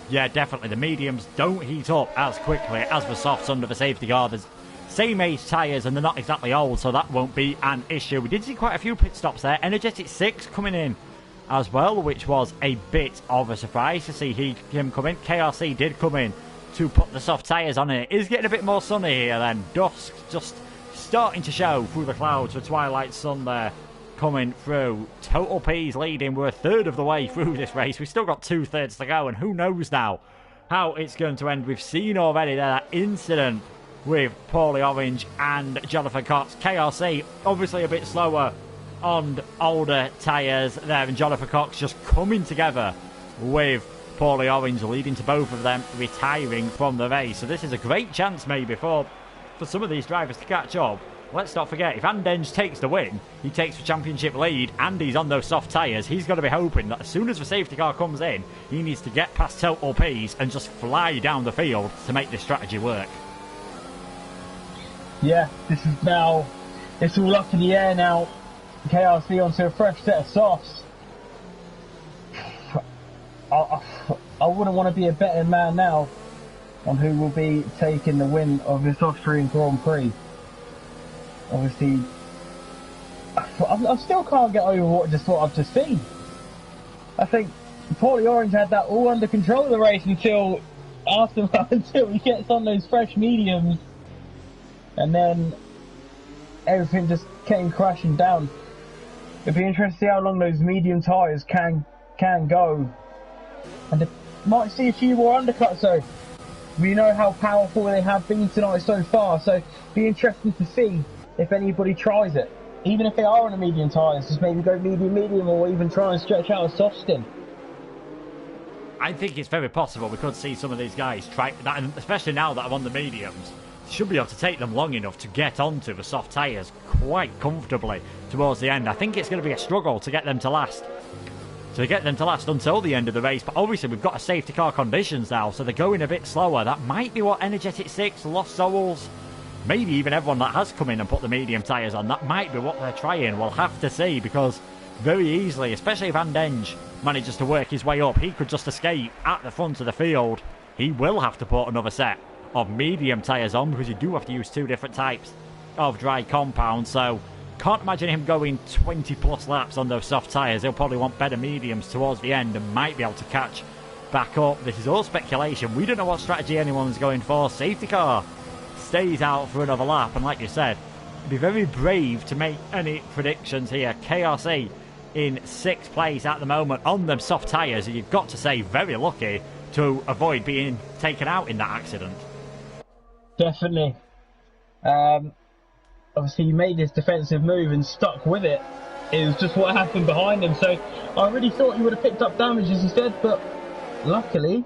Yeah, definitely. The mediums don't heat up as quickly as the softs under the safety car. There's same age tyres and they're not exactly old, so that won't be an issue. We did see quite a few pit stops there. Energetic 6 coming in as well, which was a bit of a surprise to see him come in. KRC did come in to put the soft tyres on it. It is getting a bit more sunny here then. Dusk just starting to show through the clouds for Twilight Sun there coming through. Total P's leading. We're a third of the way through this race. We've still got 2/3 to go, and who knows now how it's going to end. We've seen already there that incident with Paulie Orange and Jonathan Cox. KRC obviously a bit slower on older tyres there, and Jonathan Cox just coming together with Paulie Orange, leading to both of them retiring from the race. So this is a great chance maybe for some of these drivers to catch up. Let's not forget, if Andenge takes the win, he takes the championship lead and he's on those soft tyres, he's got to be hoping that as soon as the safety car comes in, he needs to get past Total P's and just fly down the field to make this strategy work. Yeah, it's all up in the air now. KRC onto a fresh set of softs. I wouldn't want to be a betting man now on who will be taking the win of this Austrian Grand Prix. Obviously, I still can't get over what I've just seen. I think Paulie Orange had that all under control of the race until he gets on those fresh mediums, and then everything just came crashing down. It'd be interesting to see how long those medium tyres can go, and they might see a few more undercuts though. We know how powerful they have been tonight so far, so it'd be interesting to see if anybody tries it. Even if they are on the medium tyres, just maybe go medium, or even try and stretch out a soft stint. I think it's very possible we could see some of these guys try that, and especially now that I'm on the mediums, should be able to take them long enough to get onto the soft tyres quite comfortably towards the end. I think it's going to be a struggle to get them to last. Until the end of the race, but obviously we've got a safety car conditions now, so they're going a bit slower. That might be what Energetic 6, Lost Souls, maybe even everyone that has come in and put the medium tyres on, that might be what they're trying. We'll have to see, because very easily, especially if Andenge manages to work his way up, he could just escape at the front of the field. He will have to put another set of medium tyres on, because you do have to use 2 different types of dry compound, so can't imagine him going 20 plus laps on those soft tyres. He'll probably want better mediums towards the end and might be able to catch back up. This is all speculation. We don't know what strategy anyone's going for. Safety car stays out for another lap, and like you said, it'd be very brave to make any predictions here. KRC in 6th place at the moment on them soft tyres, and you've got to say very lucky to avoid being taken out in that accident. Definitely. Obviously he made his defensive move and stuck with it. It was just what happened behind him, so I really thought he would have picked up damage, as he said, but luckily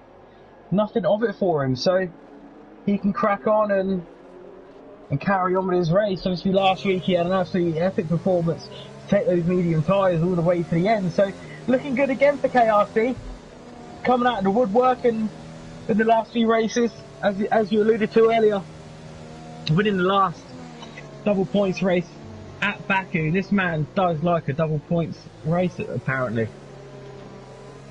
nothing of it for him, so he can crack on and carry on with his race. Obviously last week he had an absolutely epic performance to take those medium tyres all the way to the end, so looking good again for KRC, coming out of the woodwork and in the last few races, as you alluded to earlier, winning the last double points race at Baku. This man does like a double points race, apparently.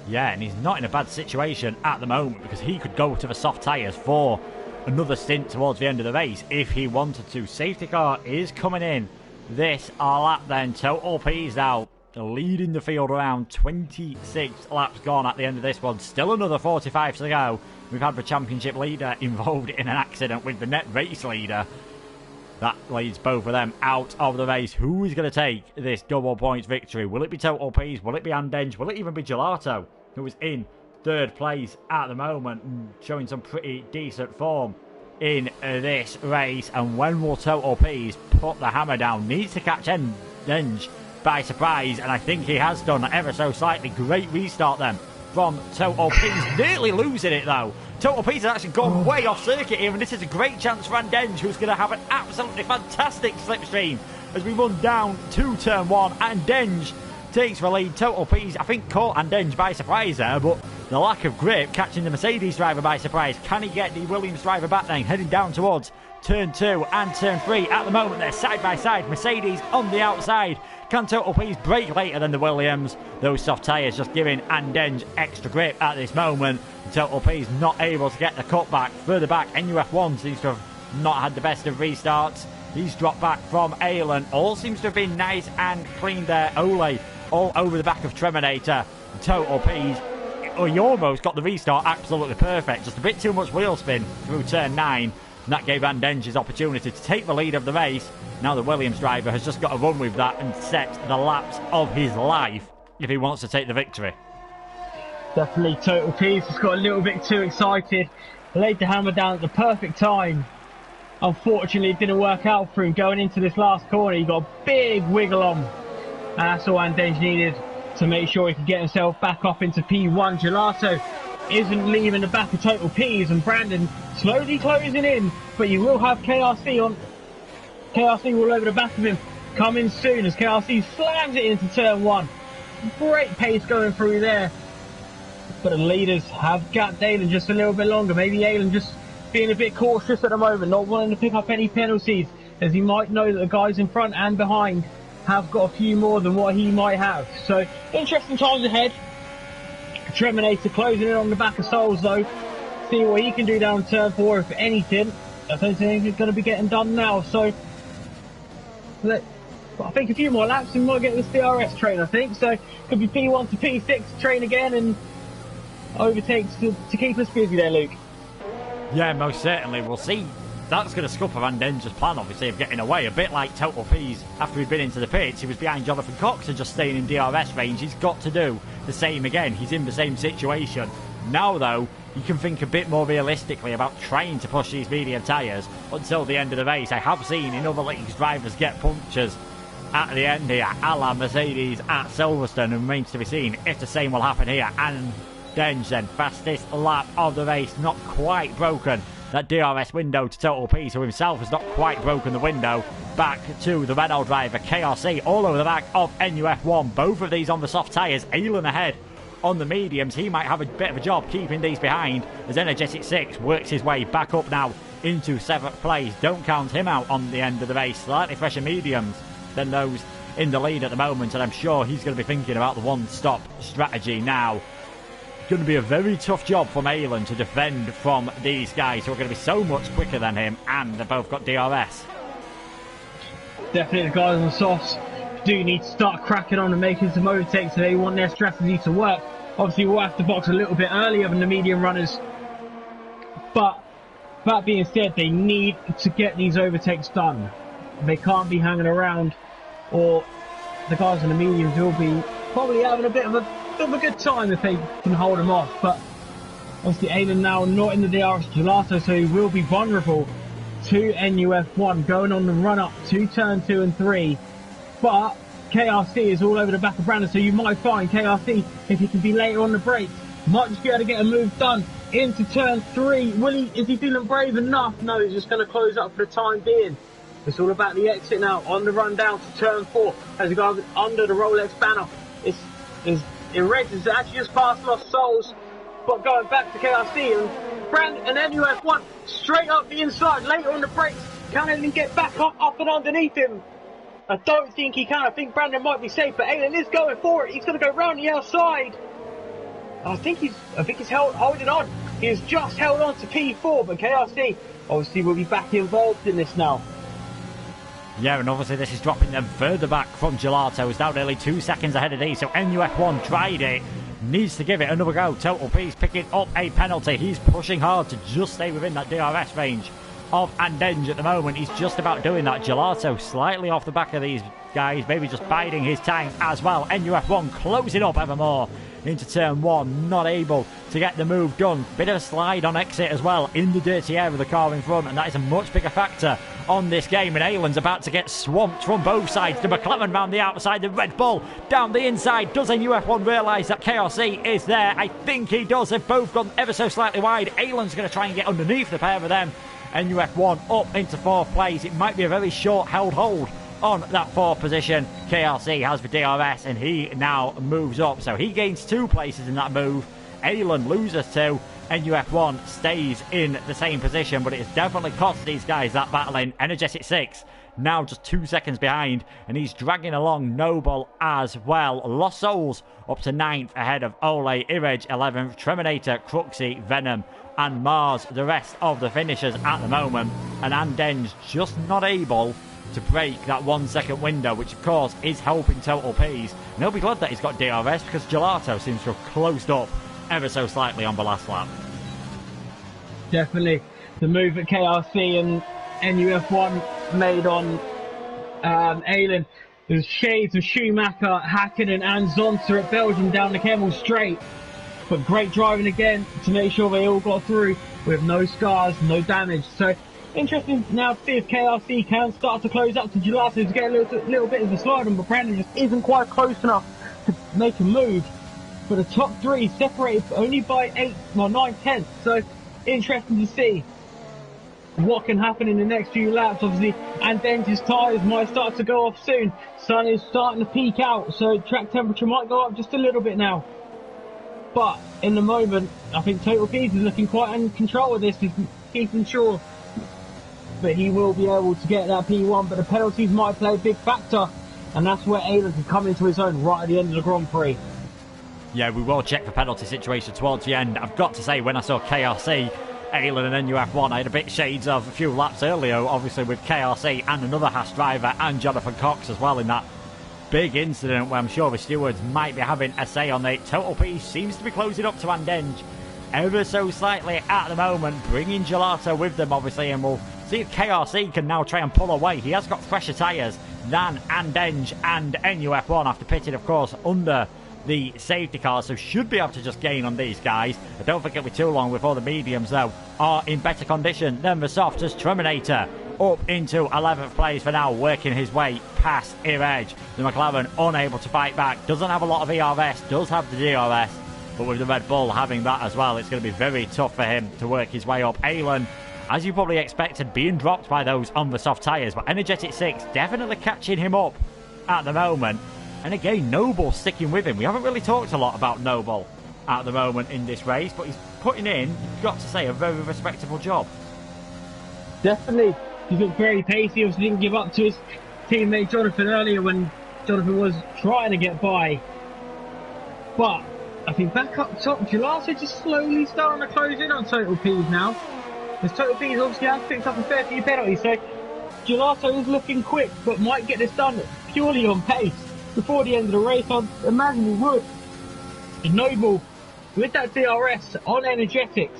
Yeah, and he's not in a bad situation at the moment, because he could go to the soft tyres for another stint towards the end of the race if he wanted to. Safety car is coming in this lap then. Total P's now leading the field around. 26 laps gone at the end of this one. Still another 45 to go. We've had the championship leader involved in an accident with the net race leader. That leads both of them out of the race. Who is going to take this double points victory? Will it be Total P's? Will it be Andenge? Will it even be Gelato, who is in 3rd place at the moment, showing some pretty decent form in this race? And when will Total P's put the hammer down? Needs to catch Andenge by surprise, and I think he has done ever so slightly. Great restart then from Total P's. Nearly losing it though. Total P's has actually gone way off circuit here, and this is a great chance for Andenge, who's going to have an absolutely fantastic slipstream as we run down to turn 1. Andenge takes the lead. Total P's, I think, caught Andenge by surprise there, but the lack of grip catching the Mercedes driver by surprise. Can he get the Williams driver back then, heading down towards turn 2 and turn 3? At the moment they're side by side, Mercedes on the outside. Can Total P's brake later than the Williams? Those soft tyres just giving Andenge extra grip at this moment. Total P's not able to get the cutback further back. NUF1 seems to have not had the best of restarts. He's dropped back from Aylan. All seems to have been nice and clean there. Ole all over the back of Treminator. Total P's, he almost got the restart absolutely perfect. Just a bit too much wheel spin through turn 9. And that gave Andenge his opportunity to take the lead of the race. Now the Williams driver has just got to run with that and set the laps of his life if he wants to take the victory. Definitely Total Peace has got a little bit too excited. Laid the hammer down at the perfect time. Unfortunately, it didn't work out for him going into this last corner. He got a big wiggle on. And that's all Andenge needed to make sure he could get himself back up into P1. Gelato isn't leaving the back of Total Peas, and Brandon slowly closing in, but you will have KRC on. KRC all over the back of him, coming soon as KRC slams it into turn 1. Great pace going through there, but the leaders have gapped Alan just a little bit longer. Maybe Alan just being a bit cautious at the moment, not wanting to pick up any penalties, as he might know that the guys in front and behind have got a few more than what he might have. So interesting times ahead. Treminator closing in on the back of Souls though. See what he can do down turn 4 if anything. I don't think anything's going to be getting done now. So I think a few more laps and we might get this DRS train, I think. So could be P1 to P6 train again and overtakes to keep us busy there, Luke. Yeah, most certainly. We'll see. That's going to scupper Andenge's plan, obviously, of getting away. A bit like Total Peas after he'd been into the pits. He was behind Jonathan Cox and just staying in DRS range. He's got to do the same again. He's in the same situation. Now, though, you can think a bit more realistically about trying to push these medium tyres until the end of the race. I have seen in other leagues drivers get punctures at the end here, a la Mercedes at Silverstone, and remains to be seen if the same will happen here. Andenge then, fastest lap of the race, not quite broken that DRS window to Total Peace, who himself has not quite broken the window. Back to the Renault driver, KRC, all over the back of NUF1. Both of these on the soft tyres. Alan ahead on the mediums. He might have a bit of a job keeping these behind as Energetic 6 works his way back up now into 7th place. Don't count him out on the end of the race. Slightly fresher mediums than those in the lead at the moment, and I'm sure he's going to be thinking about the one-stop strategy now. Going to be a very tough job from Alan to defend from these guys who are going to be so much quicker than him, and they've both got DRS. Definitely the guys on the softs do need to start cracking on and making some overtakes if they want their strategy to work. Obviously we'll have to box a little bit earlier than the medium runners, but that being said, they need to get these overtakes done. They can't be hanging around, or the guys on the mediums will be probably having a bit of a good time if they can hold them off. But obviously Alan now not in the DRS Gelato, so he will be vulnerable to NUF1 going on the run up to turn 2 and 3. But KRC is all over the back of Brandon, so you might find KRC, if he can be later on the brakes, might just be able to get a move done into turn 3. Is he feeling brave enough? No, he's just going to close up for the time being. It's all about the exit now on the run down to turn 4 as he goes under the Rolex banner. Etheridge has actually just passed Lost Souls, but going back to KRC and Brandon and NUF1 straight up the inside, later on the brakes. Can't even get back up and underneath him. I don't think he can. I think Brandon might be safe, but Alan is going for it. He's going to go round the outside. I think he's holding on. He has just held on to P4, but KRC obviously will be back involved in this now. Yeah, and obviously this is dropping them further back from Gelato, who's now nearly 2 seconds ahead of these. So NUF1 tried it, needs to give it another go. Total Peace picking up a penalty. He's pushing hard to just stay within that DRS range of Andenge at the moment. He's just about doing that. Gelato slightly off the back of these guys, maybe just biding his time as well. NUF1 closing up ever more into turn 1, not able to get the move done. Bit of a slide on exit as well in the dirty air of the car in front, and that is a much bigger factor on this game. And Alan's about to get swamped from both sides. The McLaren round the outside, the Red Bull down the inside. Does NUF1 realise that KRC is there? I think he does. They've both gone ever so slightly wide. Alan's going to try and get underneath the pair of them. NUF1 up into 4th place. It might be a very short held hold on that 4th position. KRC has the DRS and he now moves up, so he gains 2 places in that move. Alan loses 2. NUF1 stays in the same position, but it has definitely cost these guys that battle in. Energetic 6 now just 2 seconds behind, and he's dragging along Noble as well. Lost Souls up to 9th ahead of Ole, Etheridge 11th, Treminator, Cruxy, Venom and Mars, the rest of the finishers at the moment. And Andenge just not able to break that 1 second window, which of course is helping Total Peas. And he'll be glad that he's got DRS, because Gelato seems to have closed up ever so slightly on the last lap. Definitely. the move that KRC and NUF1 made on Aylin. There's shades of Schumacher, Hakkinen and Zonta at Belgium down the Kemmel straight. But great driving again to make sure they all got through with no scars, no damage. So interesting now to see if KRC can start to close up to Gelato to get a little bit of a slide on, but Brandon just isn't quite close enough to make a move. But the top three separated only by 9/10. So interesting to see what can happen in the next few laps, obviously. And then his tyres might start to go off soon. Sun is starting to peak out, so track temperature might go up just a little bit now. But in the moment, I think Total Peas is looking quite in control of this, just keeping sure that he will be able to get that P1, but the penalties might play a big factor, and that's where Aylin can come into his own right at the end of the Grand Prix. Yeah, we will check the penalty situation towards the end. I've got to say, when I saw KRC, Aylin and NUF1, I had a bit shades of a few laps earlier, obviously with KRC and another Haas driver and Jonathan Cox as well in that big incident where I'm sure the stewards might be having a say on it. Total Peace seems to be closing up to Andenge ever so slightly at the moment, bringing Gelato with them obviously, and we'll see if KRC can now try and pull away. He has got fresher tyres than Andenge and NUF1 after pitting, of course, under the safety car, so should be able to just gain on these guys. I don't think it'll be too long before the mediums, though, are in better condition than the softs, as Terminator up into 11th place for now, working his way past Etheridge. The McLaren unable to fight back, doesn't have a lot of ERS, does have the DRS, but with the Red Bull having that as well, it's going to be very tough for him to work his way up. Aylin, as you probably expected, being dropped by those on the soft tyres, but Energetic 6 definitely catching him up at the moment. And again, Noble sticking with him. We haven't really talked a lot about Noble at the moment in this race, but he's putting in, you've got to say, a very respectable job. Definitely. He's looked very pacey. Obviously didn't give up to his teammate Jonathan earlier when Jonathan was trying to get by. But I think back up top, Gelato just slowly starting to close in on Total Peas now. Because Total Peas obviously has picked up a fair few penalties, so Gelato is looking quick, but might get this done purely on pace before the end of the race. I'd imagine he would. Noble with that DRS on energetics.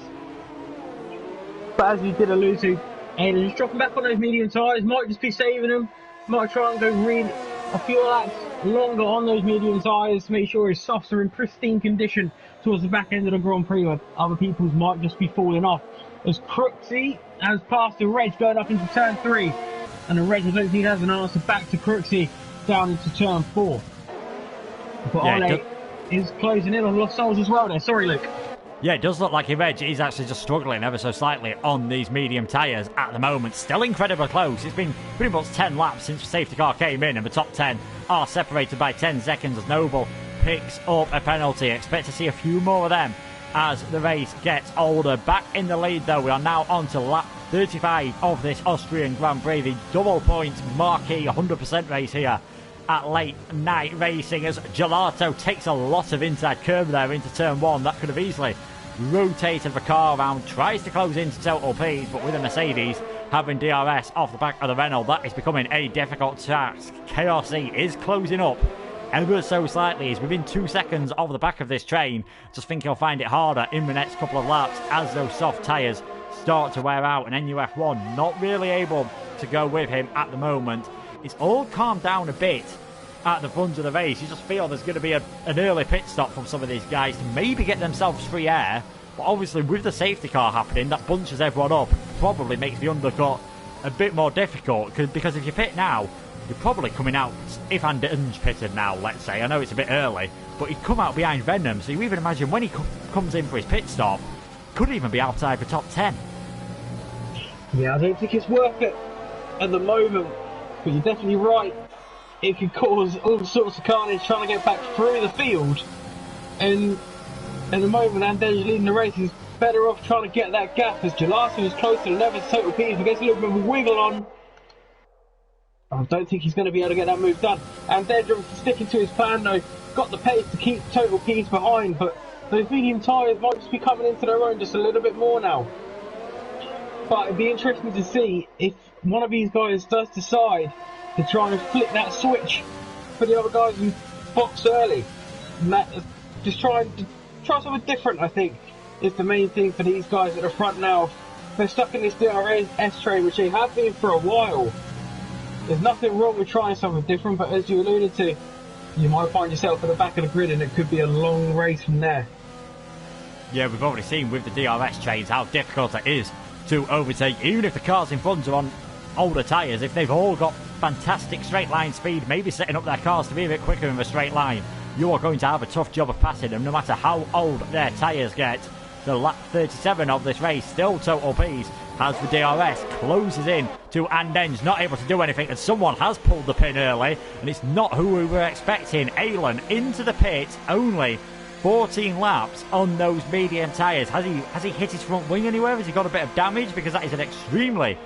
But as you did allude to, and he's dropping back on those medium tyres, might just be saving them, might try and go really a few laps longer on those medium tyres to make sure his softs are in pristine condition towards the back end of the Grand Prix, where other people's might just be falling off. As Crooksy has passed the Reg going up into turn 3, and the Reg I don't think has an answer back to Crooksy down into turn 4. But yeah, Ole is closing in on Lost Souls as well there. Sorry, Luke. Yeah, it does look like Etheridge is actually just struggling ever so slightly on these medium tyres at the moment. Still incredibly close. It's been pretty much 10 laps since the safety car came in, and the top 10 are separated by 10 seconds as Noble picks up a penalty. Expect to see a few more of them as the race gets older. Back in the lead, though, we are now on to lap 35 of this Austrian Grand Prix. The double point Marquee 100% race here at late night racing, as Gelato takes a lot of inside curve there into turn 1. That could have easily rotated the car around, tries to close into Total Peas, but with a Mercedes having DRS off the back of the Renault, that is becoming a difficult task. KRC is closing up ever so slightly. He's within 2 seconds of the back of this train. Just think he'll find it harder in the next couple of laps as those soft tyres start to wear out, and NUF1 not really able to go with him at the moment. It's all calmed down a bit at the front of the race. You just feel there's going to be an early pit stop from some of these guys to maybe get themselves free air, but obviously with the safety car happening, that bunches everyone up, probably makes the undercut a bit more difficult, because if you pit now, you're probably coming out, if Andenge pitted now, let's say, I know it's a bit early, but he'd come out behind Venom, so you even imagine when he comes in for his pit stop, could even be outside the top 10. Yeah, I don't think it's worth it at the moment, but you're definitely right. It could cause all sorts of carnage trying to get back through the field, and at the moment Andenge leading the race is better off trying to get that gap, as Gelato is close to the 11th Total Peas, but gets a little bit of a wiggle on. I don't think he's going to be able to get that move done. Andenge obviously sticking to his plan though, got the pace to keep Total Peas behind, but those medium tyres might just be coming into their own just a little bit more now. But it'd be interesting to see if one of these guys does decide to try and flip that switch for the other guys who box early. Just try something different, I think, is the main thing for these guys at the front now. they're stuck in this DRS train, which they have been for a while, there's nothing wrong with trying something different, but as you alluded to, you might find yourself at the back of the grid and it could be a long race from there. Yeah, we've already seen with the DRS trains how difficult it is to overtake, even if the cars in front are on older tyres. If they've all got fantastic straight line speed, maybe setting up their cars to be a bit quicker in a straight line, you are going to have a tough job of passing them no matter how old their tyres get. The lap 37 of this race, still Total P's, has the DRS, closes in to Andenge, not able to do anything, and someone has pulled the pin early, and it's not who we were expecting. Alan into the pit, only 14 laps on those medium tyres. Has he hit his front wing anywhere? Has he got a bit of damage? Because that is an extremely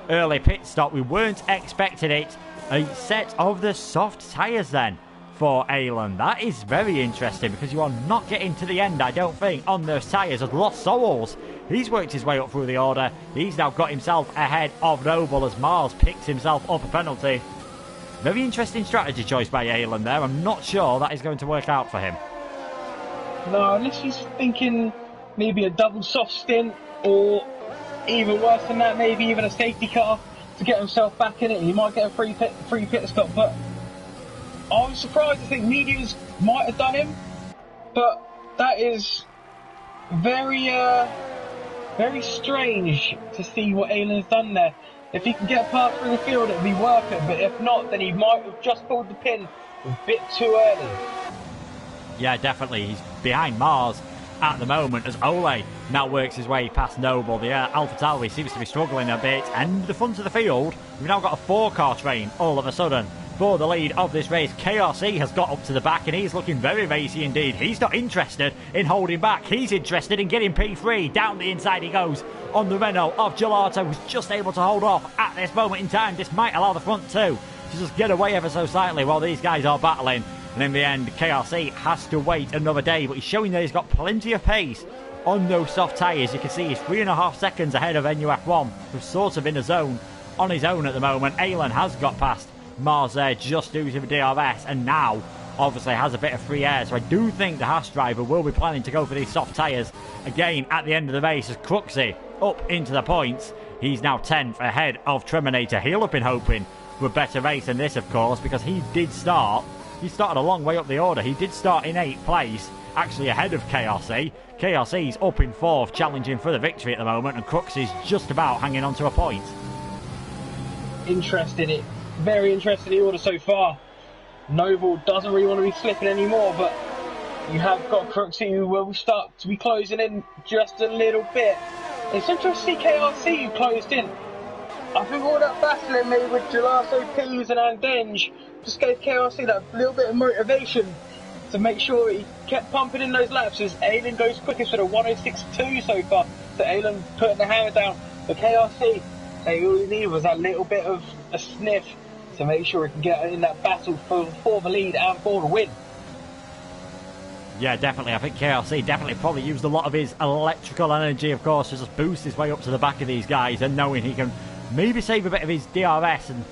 early pit stop. We weren't expecting it. A set of the soft tyres then for Alan. That is very interesting because you are not getting to the end, I don't think, on those tyres. As Lost Souls, he's worked his way up through the order. He's now got himself ahead of Noble as Mars picks himself up a penalty. Very interesting strategy choice by Alan there. I'm not sure that is going to work out for him. No, unless he's thinking maybe a double soft stint, or even worse than that, maybe even a safety car to get himself back in it. He might get a free pit stop, but I was surprised. I think mediums might have done him, but that is very strange to see what Alan's done there. If he can get past through the field, it'd be worth it, but if not, then he might have just pulled the pin a bit too early. Yeah, definitely. He's behind Mars at the moment as Ole now works his way past Noble. The AlphaTauri seems to be struggling a bit, and the front of the field, we've now got a 4-car train all of a sudden for the lead of this race. KRC has got up to the back and he's looking very racy indeed. He's not interested in holding back. He's interested in getting P3. Down the inside he goes on the Renault of Gelato, who's just able to hold off at this moment in time. This might allow the front two to just get away ever so slightly while these guys are battling. And in the end, KRC has to wait another day, but he's showing that he's got plenty of pace on those soft tyres. You can see he's 3.5 seconds ahead of NUF1, who's sort of in a zone on his own at the moment. Alan has got past Mars there just due to the DRS, and now obviously has a bit of free air. So I do think the Haas driver will be planning to go for these soft tyres again at the end of the race as Cruxy up into the points. He's now 10th ahead of Treminator. He'll have been hoping for a better race than this, of course, because he started a long way up the order. He did start in 8th place, actually ahead of KRC. KRC's up in 4th, challenging for the victory at the moment, and Cruxy's just about hanging on to a point. Interesting. Very interesting the order so far. Noble doesn't really want to be slipping anymore, but you have got Cruxy who will start to be closing in just a little bit. It's interesting to see KRC who closed in. I think all that battling made with Gelato, Peas and Andenge just gave KRC that little bit of motivation to make sure he kept pumping in those laps as Alan goes quickest for the 106.2 so far. So Alan putting the hammer down. But KRC, all he needed was that little bit of a sniff to make sure he can get in that battle for the lead and for the win. Yeah, definitely. I think KRC definitely probably used a lot of his electrical energy, of course, to just boost his way up to the back of these guys, and knowing he can maybe save a bit of his DRS and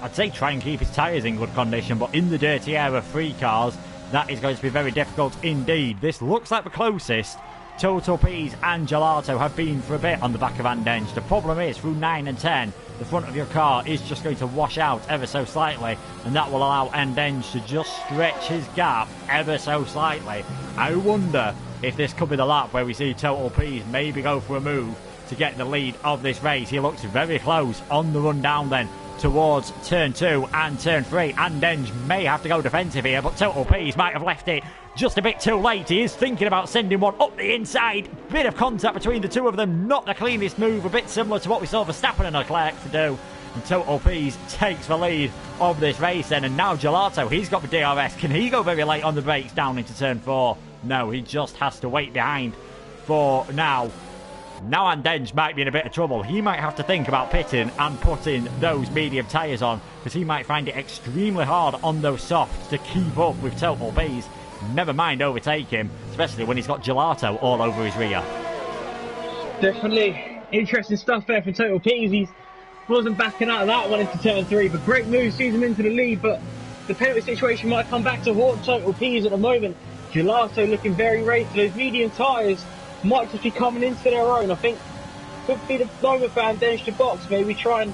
I'd say try and keep his tyres in good condition, but in the dirty air of 3 cars, that is going to be very difficult indeed. This looks like the closest Total P's and Gelato have been for a bit on the back of Andenge. The problem is, through 9 and 10, the front of your car is just going to wash out ever so slightly, and that will allow Andenge to just stretch his gap ever so slightly. I wonder if this could be the lap where we see Total P's maybe go for a move to get the lead of this race. He looks very close on the run down then towards turn 2 and turn 3. Andenge may have to go defensive here, but Total P's might have left it just a bit too late. He is thinking about sending one up the inside. Bit of contact between the two of them, not the cleanest move, a bit similar to what we saw Verstappen and Leclerc to do. And Total P's takes the lead of this race then, and now Gelato, he's got the DRS. Can he go very late on the brakes down into turn 4? No, he just has to wait behind for now. Now Andenge might be in a bit of trouble. He might have to think about pitting and putting those medium tyres on, because he might find it extremely hard on those softs to keep up with Total P's. Never mind overtake him, especially when he's got Gelato all over his rear. Definitely interesting stuff there for Total P's. He wasn't backing out of that one into turn 3, but great move, sees him into the lead, but the penalty situation might come back to haunt Total P's at the moment. Gelato looking very racy. Those medium tyres might just be coming into their own. I think could be the moment for Andenge to box, maybe try and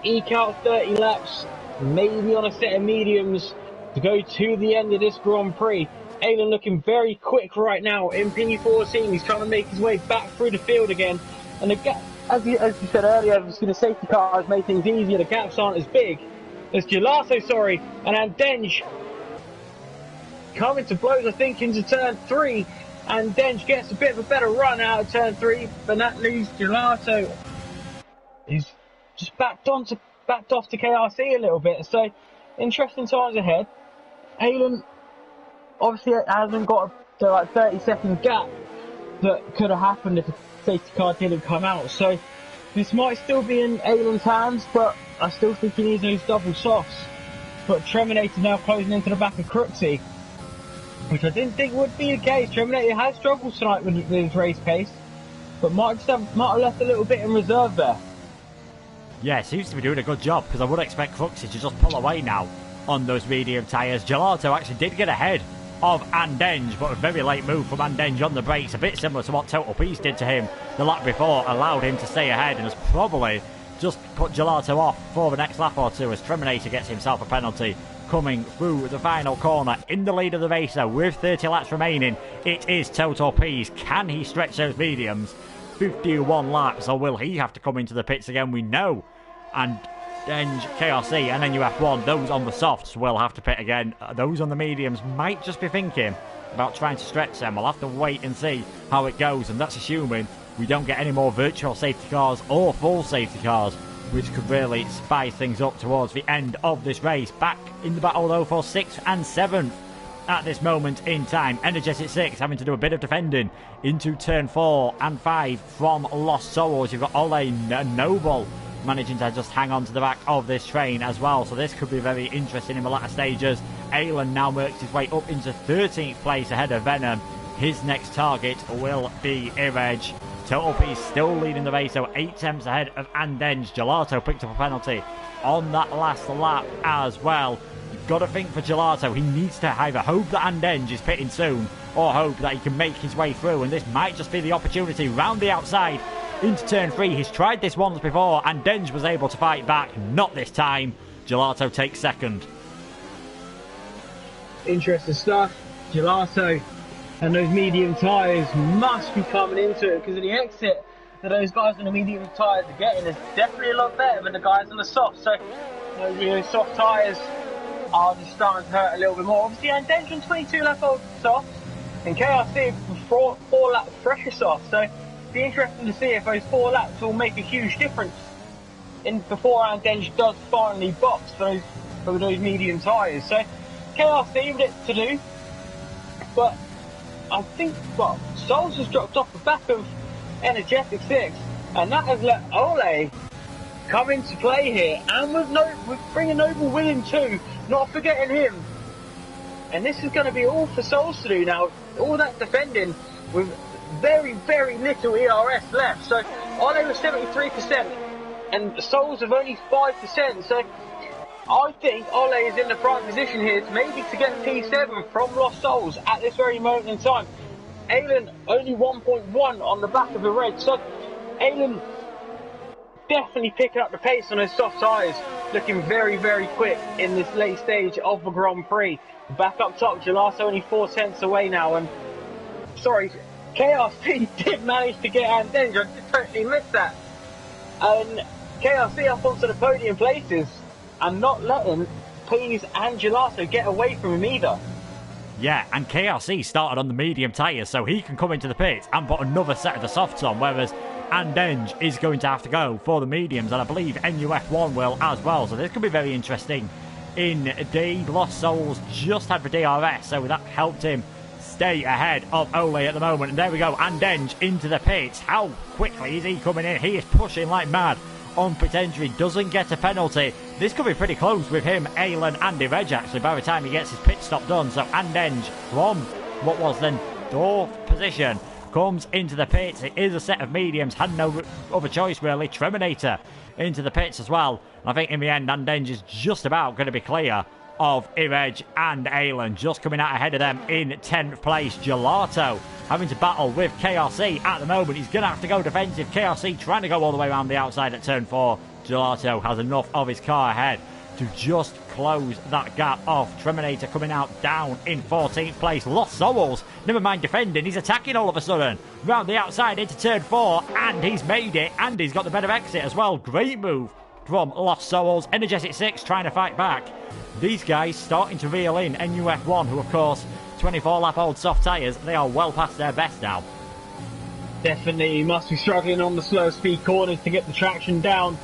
eke out 30 laps, maybe on a set of mediums to go to the end of this Grand Prix. Alan looking very quick right now in P14. He's trying to make his way back through the field again. And the gap, as you said earlier, obviously the safety cars make things easier. The gaps aren't as big. There's Gelato, and Andenge coming to blows, I think, into turn 3. And Andenge gets a bit of a better run out of turn 3, but that leaves Gelato. He's just backed off to KRC a little bit. So interesting times ahead. Alan obviously hasn't got the 30-second gap that could have happened if the safety car didn't come out. So this might still be in Alan's hands, but I still think he needs those double softs. But Treminator now closing into the back of Crooksy, which I didn't think would be the case. Treminator has struggled tonight with his race pace, but might have left a little bit in reserve there. Yeah, seems to be doing a good job, because I would expect Crooksy to just pull away now on those medium tyres. Gelato actually did get ahead of Andenge, but a very late move from Andenge on the brakes, a bit similar to what Total Peace did to him the lap before, allowed him to stay ahead and has probably just put Gelato off for the next lap or two as Treminator gets himself a penalty coming through the final corner. In the lead of the race though, with 30 laps remaining, it is Total Peace. Can he stretch those mediums? 51 laps, or will he have to come into the pits again? We know. And Andenge, KRC and NUF1, those on the softs will have to pit again. Those on the mediums might just be thinking about trying to stretch them. We'll have to wait and see how it goes, and that's assuming we don't get any more virtual safety cars or full safety cars, which could really spice things up towards the end of this race. Back in the battle though for 6th and 7th at this moment in time. Energetic 6 having to do a bit of defending into turn 4 and 5 from Lost Souls. You've got Ole Noble managing to just hang on to the back of this train as well, so this could be very interesting in the latter stages. Alan now works his way up into 13th place ahead of Venom. His next target will be Etheridge. Total Peace still leading the race, so 8 tenths ahead of Andenge. Gelato picked up a penalty on that last lap as well. You've got to think for Gelato, he needs to either hope that Andenge is pitting soon or hope that he can make his way through, and this might just be the opportunity round the outside into turn 3. He's tried this once before and Andenge was able to fight back. Not this time. Gelato takes second. Interesting stuff. Gelato and those medium tyres must be coming into it, because of the exit that those guys on the medium tyres are getting is definitely a lot better than the guys on the soft. So those soft tyres are just starting to hurt a little bit more. Obviously Andenge on 22 lap old softs and KRC for 4 lap fresher softs. So be interesting to see if those 4 laps will make a huge difference before Andenge does finally box for those medium tyres. So KRC with it to do, but I think Souls has dropped off the back of Energetic 6, and that has let Ole come into play here, and with bringing Noble with him too, not forgetting him. And this is going to be all for Souls to do now, all that defending with very, very little ERS left. So Ole was 73% and Souls have only 5%. So I think Ole is in the prime position here maybe to get P7 from Lost Souls at this very moment in time. Alan only 1.1 on the back of the red. So Alan definitely picking up the pace on his soft tyres, looking very, very quick in this late stage of the Grand Prix. Back up top, Gelato only 4 tenths away now, and sorry, KRC did manage to get Andenge. I just totally missed that. And KRC up onto the podium places and not letting Pease and Gelato get away from him either. Yeah, and KRC started on the medium tyres, so he can come into the pits and put another set of the softs on, whereas Andenge is going to have to go for the mediums, and I believe NUF1 will as well, so this could be very interesting indeed. Lost Souls just had the DRS, so that helped him stay ahead of Ole at the moment. And there we go, Andenge into the pits. How quickly is he coming in? He is pushing like mad on pit entry, doesn't get a penalty. This could be pretty close with him, Alan and Etheridge actually by the time he gets his pit stop done. So Andenge from what was then 4th position comes into the pits. It is a set of mediums, had no other choice really. Treminator into the pits as well. And I think in the end Andenge is just about going to be clear of Etheridge and Alan, just coming out ahead of them in 10th place. Gelato having to battle with KRC at the moment. He's going to have to go defensive. KRC trying to go all the way around the outside at turn 4. Gelato has enough of his car ahead to just close that gap off. Treminator coming out down in 14th place. Lost Souls, never mind defending, he's attacking all of a sudden. Round the outside into turn 4, and he's made it, and he's got the better exit as well. Great move from Lost Souls. Energetic 6 trying to fight back. These guys starting to reel in NUF1, who of course, 24 lap old soft tyres, they are well past their best now. Definitely, he must be struggling on the slow speed corners to get the traction down.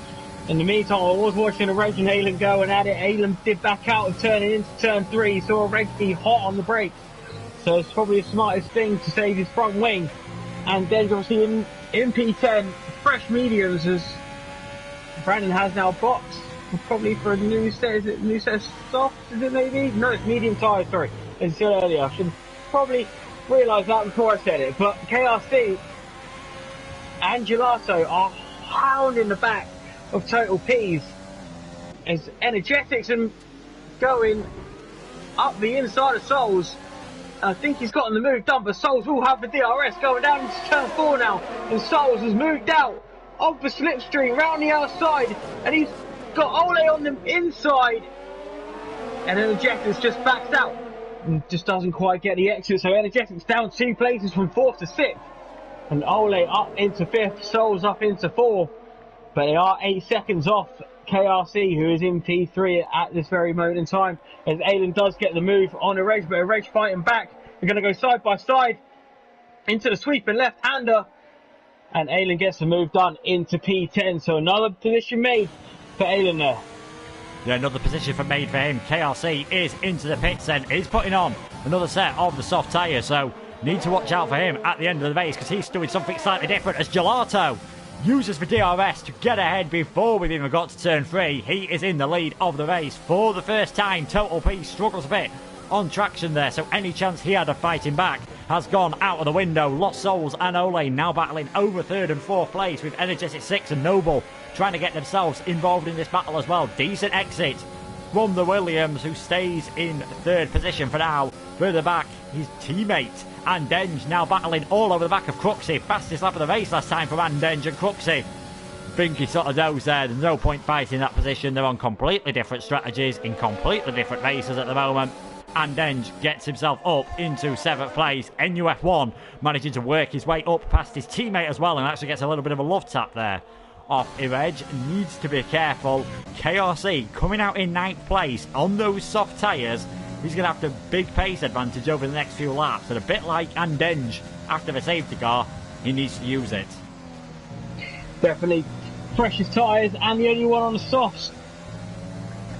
In the meantime, I was watching a Reg and Alan go and at it. Alan did back out and turning into turn 3. Saw a Reg be hot on the brakes. So it's probably the smartest thing to save his front wing. And then obviously in P10, fresh mediums as Brandon has now boxed. Probably for a new set, is it new set of softs, is it maybe? No, it's medium tyres, sorry. It's still earlier. I should probably realise that before I said it. But KRC and Gelato are hounding the back of Total P's as Energetics and going up the inside of Souls. I think he's gotten the move done, but Souls will have the DRS going down into turn 4 now, and Souls has moved out of the slipstream round the outside, and he's got Ole on the inside, and Energetics just backs out and just doesn't quite get the exit. So Energetics down 2 places from 4th to 6th, and Ole up into 5th, Souls up into 4th. But they are 8 seconds off KRC, who is in P3 at this very moment in time, as Aiden does get the move on Etheridge, but Etheridge fighting back. They're going to go side by side into the sweeping left-hander, and Aiden gets the move done into P10. So another position made for Aiden there. Yeah, another position made for him. KRC is into the pits and is putting on another set of the soft tyres, so need to watch out for him at the end of the race, because he's doing something slightly different as Gelato uses the DRS to get ahead before we've even got to turn 3. He is in the lead of the race for the first time. Total P struggles a bit on traction there, so any chance he had of fighting back has gone out of the window. Lost Souls and Ole now battling over 3rd and 4th place, with Energetic 6 and Noble trying to get themselves involved in this battle as well. Decent exit from the Williams, who stays in 3rd position for now. Further back, his teammate Andenge now battling all over the back of Cruxy. Fastest lap of the race last time from Andenge and Cruxy. Think he sort of knows there's no point fighting that position. They're on completely different strategies in completely different races at the moment. Andenge gets himself up into 7th place. NUF1 managing to work his way up past his teammate as well, and actually gets a little bit of a love tap there off Etheridge. Needs to be careful. KRC coming out in 9th place on those soft tyres. He's going to have a big pace advantage over the next few laps, and a bit like Andenge after the safety car, he needs to use it. Definitely freshest tyres and the only one on the softs,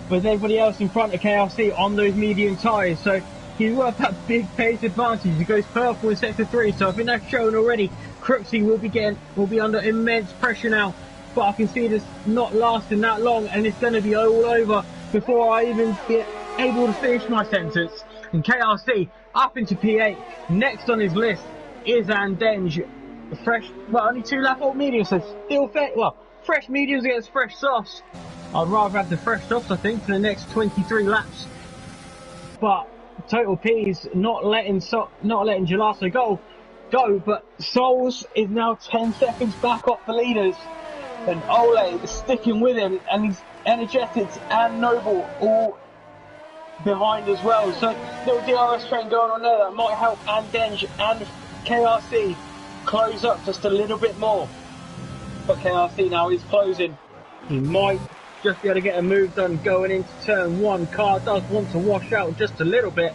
with everybody else in front of KRC on those medium tyres. So he's worth that big pace advantage. He goes purple in sector 3, so I think that's shown already. Cruxy will be under immense pressure now, but I can see this not lasting that long, and it's going to be all over before I even get able to finish my sentence. And KRC up into P8. Next on his list is Andenge. Fresh, well, only 2 lap old mediums, so still fair. Well, fresh mediums against fresh softs. I'd rather have the fresh softs, I think, for the next 23 laps. But Total P's not letting Gelato go. But Souls is now 10 seconds back off the leaders, and Ole is sticking with him, and he's Energetics and Noble all behind as well. So little DRS train going on there that might help Andenge and KRC close up just a little bit more. But KRC now is closing. He might just be able to get a move done going into turn 1. Car does want to wash out just a little bit.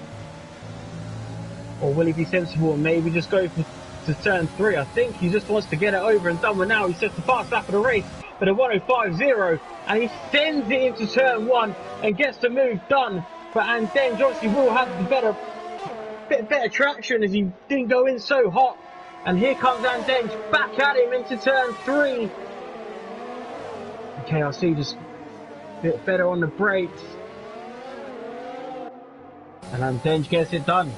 Or will he be sensible and maybe just go to turn 3? I think he just wants to get it over and done with now. He sets the fast lap of the race for the 105.0, and he sends it into turn 1 and gets the move done. But Andenge obviously will have the better traction as he didn't go in so hot. And here comes Andenge back at him into turn 3. KRC just a bit better on the brakes. And Andenge gets it done.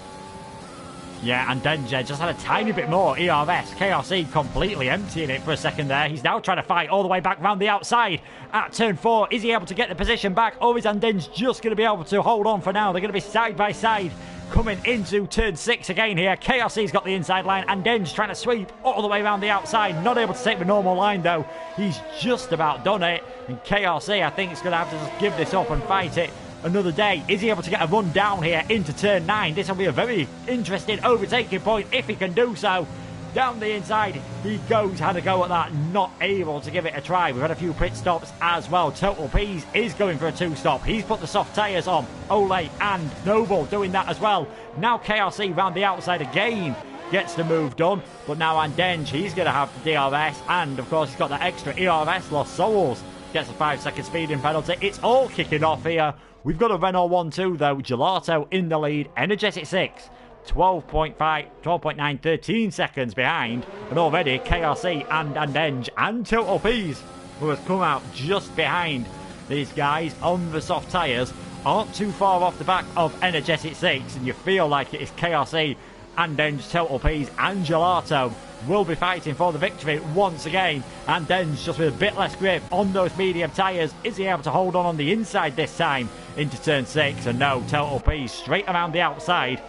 Yeah, and Andenge just had a tiny bit more ERS. KRC completely emptying it for a second there. He's now trying to fight all the way back round the outside at turn 4. Is he able to get the position back, or is Andenge just going to be able to hold on for now? They're going to be side by side coming into turn 6 again here. KRC's got the inside line, and Denge trying to sweep all the way around the outside. Not able to take the normal line though. He's just about done it. And KRC, I think, is going to have to just give this up and fight it another day. Is he able to get a run down here into turn 9? This will be a very interesting overtaking point if he can do so. Down the inside he goes, had a go at that, not able to give it a try. We've had a few pit stops as well. Total Peas is going for a 2-stop. He's put the soft tyres on. Ole and Noble doing that as well. Now KRC round the outside again gets the move done, but now Andenge, he's going to have the DRS, and of course he's got that extra ERS. Lost Souls gets a 5-second speeding penalty. It's all kicking off here. We've got a Renault 1-2 though. Gelato in the lead. Energetic 6. 12.9, 13 seconds behind, and already KRC and Andenge and Total Peas, who has come out just behind these guys on the soft tyres, aren't too far off the back of Energetic 6, and you feel like it is KRC, Andenge, Total Peas and Gelato will be fighting for the victory once again. Andenge just with a bit less grip on those medium tyres. Is he able to hold on the inside this time into turn 6? And no, Total Peas straight around the outside.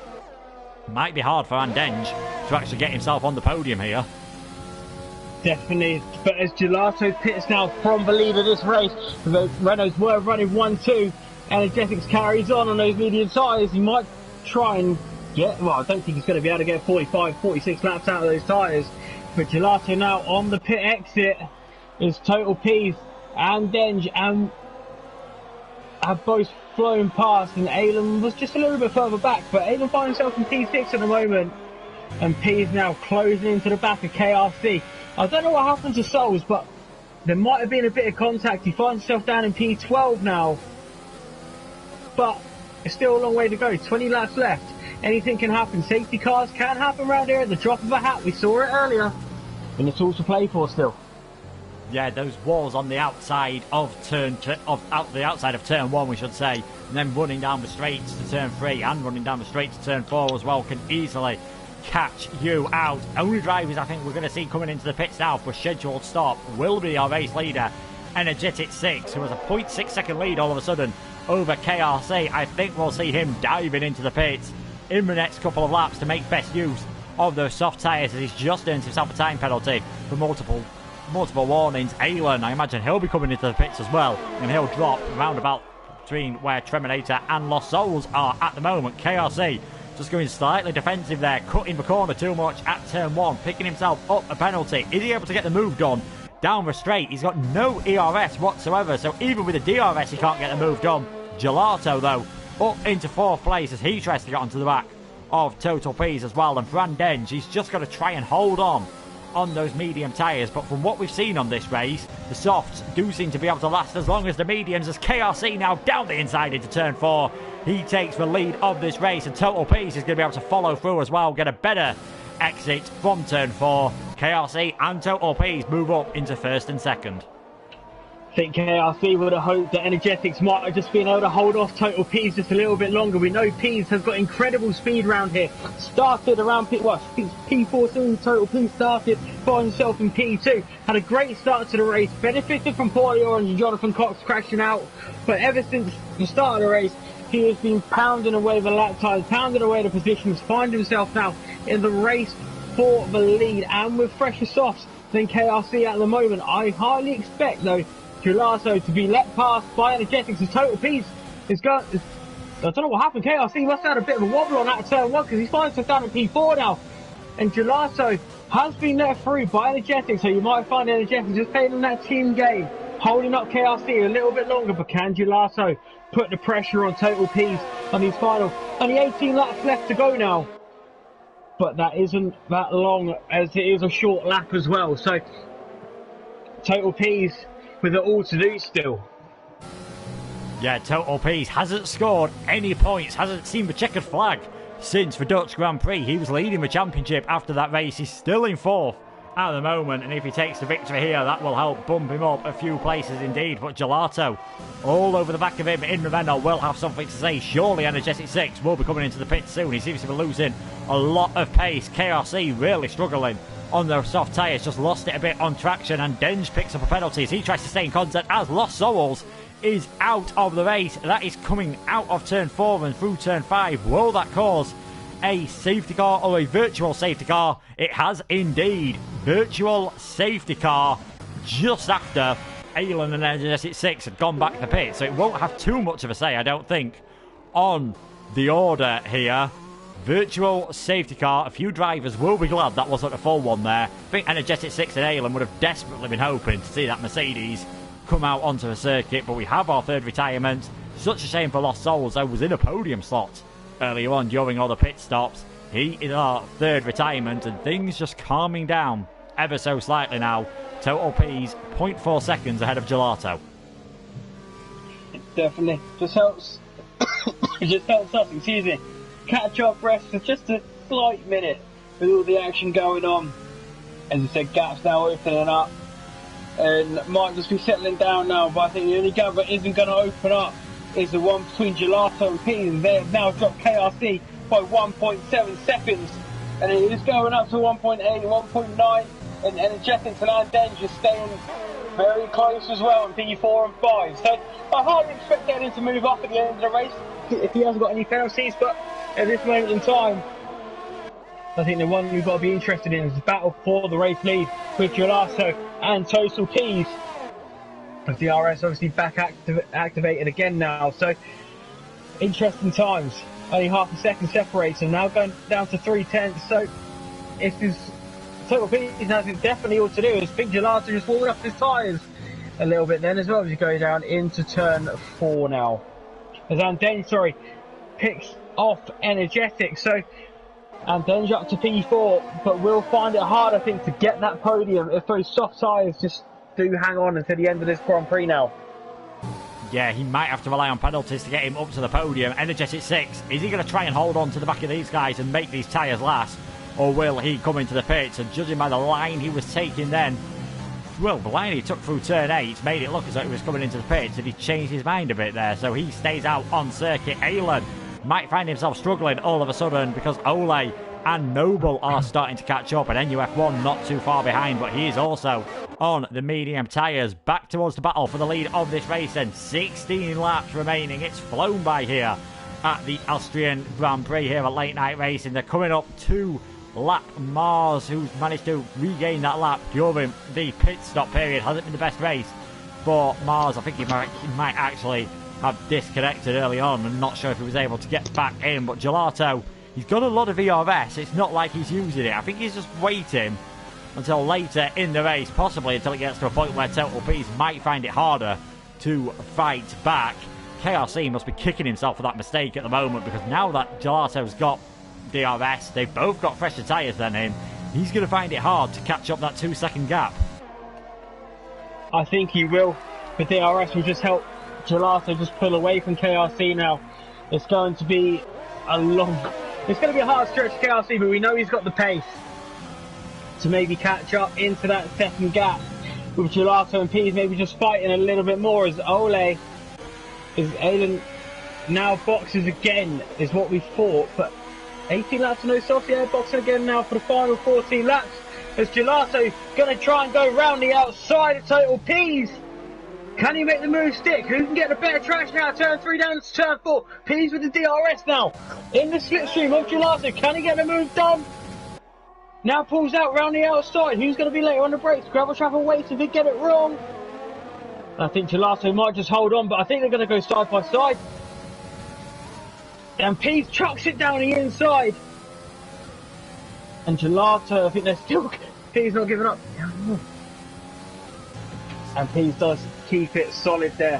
Might be hard for Andenge to actually get himself on the podium here. Definitely, but as Gelato pits now from the lead of this race, the Renaults were running 1-2, Energetics carries on those medium tyres. He might try and get, well, I don't think he's going to be able to get 45, 46 laps out of those tyres, but Gelato now on the pit exit is Total Peas and Denge, and have both flown past, and Alan was just a little bit further back, but Alan finds himself in P6 at the moment, and P is now closing into the back of KRC. I don't know what happened to Souls, but there might have been a bit of contact. He finds himself down in P12 now, but it's still a long way to go. 20 laps left. Anything can happen. Safety cars can happen around here at the drop of a hat. We saw it earlier, and it's all to play for still. Yeah, those walls on the outside of turn turn 1, we should say, and then running down the straights to turn 3 and running down the straights to turn 4 as well can easily catch you out. Only drivers I think we're going to see coming into the pits now for scheduled stop will be our race leader, Energetic 6, who has a 0.6 second lead all of a sudden over KRC. I think we'll see him diving into the pits in the next couple of laps to make best use of those soft tyres, as he's just earned himself a time penalty for multiple warnings. Alan, I imagine he'll be coming into the pits as well, and he'll drop round about between where Treminator and Lost Souls are at the moment. KRC just going slightly defensive there, cutting the corner too much at turn 1, picking himself up a penalty. Is he able to get the move done down the straight? He's got no ERS whatsoever, so even with the DRS he can't get the move done. Gelato though up into 4th place as he tries to get onto the back of Total Peas as well, and Brandenge, he's just got to try and hold on those medium tyres, but from what we've seen on this race, the softs do seem to be able to last as long as the mediums, as KRC now down the inside into turn 4. He takes the lead of this race, and Total Peas is going to be able to follow through as well, get a better exit from turn 4. KRC and Total Peas move up into 1st and 2nd. I think KRC would have hoped that Energetics might have just been able to hold off Total Peas just a little bit longer. We know Peas has got incredible speed around here. Started around P14, Total Peas started, found himself in P2. Had a great start to the race, benefited from Paulie Orange and Jonathan Cox crashing out. But ever since the start of the race, he has been pounding away the lap times, pounding away the positions, find himself now in the race for the lead, and with fresher softs than KRC at the moment. I highly expect though Gelato to be let past by Energetics, and Total Peas is going. I don't know what happened. KRC must have had a bit of a wobble on that turn 1, because he's finds himself down at P4 now, and Gelato has been let through by Energetics, so you might find Energetics just playing on that team game, holding up KRC a little bit longer. But can Gelato put the pressure on Total Peas on his final? Only 18 laps left to go now, but that isn't that long, as it is a short lap as well. So Total Peas with it all to do still. Yeah, Total Peas hasn't scored any points, hasn't seen the checkered flag since the Dutch Grand Prix. He was leading the championship after that race. He's still in 4th at the moment, and if he takes the victory here, that will help bump him up a few places indeed. But Gelato, all over the back of him in Ravenna, will have something to say. Surely Energetic 6 will be coming into the pit soon. He seems to be losing a lot of pace. KRC really struggling on those soft tyres, just lost it a bit on traction, and Denge picks up a penalty as he tries to stay in contact, as Lost Souls is out of the race. That is coming out of turn 4 and through turn 5. Will that cause a safety car or a virtual safety car? It has indeed. Virtual safety car just after Alan and Energetic 6 had gone back to the pit, so it won't have too much of a say, I don't think, on the order here. Virtual safety car. A few drivers will be glad that wasn't a full one there. I think Energetic 6 and Alan would have desperately been hoping to see that Mercedes come out onto the circuit, but we have our third retirement. Such a shame for Lost Souls. I was in a podium slot earlier on during all the pit stops. He is our third retirement, and things just calming down ever so slightly now. Total P's 0.4 seconds ahead of Gelato. Definitely. Just helps. It just helps us, excuse me, catch up rest for just a slight minute with all the action going on. As I said, gaps now opening up and might just be settling down now, but I think the only gap that isn't going to open up is the one between Gelato and P's. They have now dropped KRC by 1.7 seconds, and it is going up to 1.8, 1.9, and Energetics and R10 just staying very close as well in P4 and 5. So I hardly expect Eden to move up at the end of the race if he hasn't got any penalties, but at this moment in time, I think the one we've got to be interested in is the battle for the race lead with Gelato and Total P's. As the RS obviously back activated again now, so interesting times. Only half a second separates and now going down to 3/10. So this is Total P's has definitely all to do. Is Big Gelato just warming up his tyres a little bit then as well as you go down into turn 4 now. As R10, picks off Energetic. So R10's up to P4, but we'll find it hard, I think, to get that podium if those soft tyres just do hang on until the end of this Grand Prix now. Yeah, he might have to rely on penalties to get him up to the podium. Energetic 6, is he going to try and hold on to the back of these guys and make these tyres last? Or will he come into the pits? And judging by the line he was taking then, well, the line he took through turn 8 made it look as though he was coming into the pits, and he changed his mind a bit there. So he stays out on circuit. Alan might find himself struggling all of a sudden because Ole and Noble are starting to catch up, and NUF1 not too far behind, but he is also on the medium tyres. Back towards the battle for the lead of this race, and 16 laps remaining. It's flown by here at the Austrian Grand Prix here at Late Night Racing. They're coming up to lap Mars, who's managed to regain that lap during the pit stop period. Hasn't been the best race for Mars. I think he might actually have disconnected early on and not sure if he was able to get back in. But Gelato, he's got a lot of ERS. It's not like he's using it. I think he's just waiting until later in the race, possibly until it gets to a point where Total P's might find it harder to fight back. KRC must be kicking himself for that mistake at the moment, because now that Gelato's got DRS, they've both got fresher tyres than him. He's going to find it hard to catch up that 2-second gap. I think he will. The DRS will just help Gelato just pull away from KRC now. It's going to be it's going to be a hard stretch for KRC, but we know he's got the pace to maybe catch up into that second gap with Gelato and P's maybe just fighting a little bit more as Ole is Aiden now boxes again is what we thought, but 18 laps and no soft, yeah, boxing again now for the final 14 laps as Gelato going to try and go round the outside of Total P's. Can he make the move stick? Who can get the better traction now? Turn 3 down to turn 4. P's with the DRS now in the slipstream of Gelato. Can he get the move done? Now pulls out round the outside. Who's going to be later on the brakes? Gravel Trapper waits if he get it wrong. I think Gelato might just hold on, but I think they're going to go side by side. And P's chucks it down the inside. And Gelato, I think they're still... P's not giving up. And P's does keep it solid there.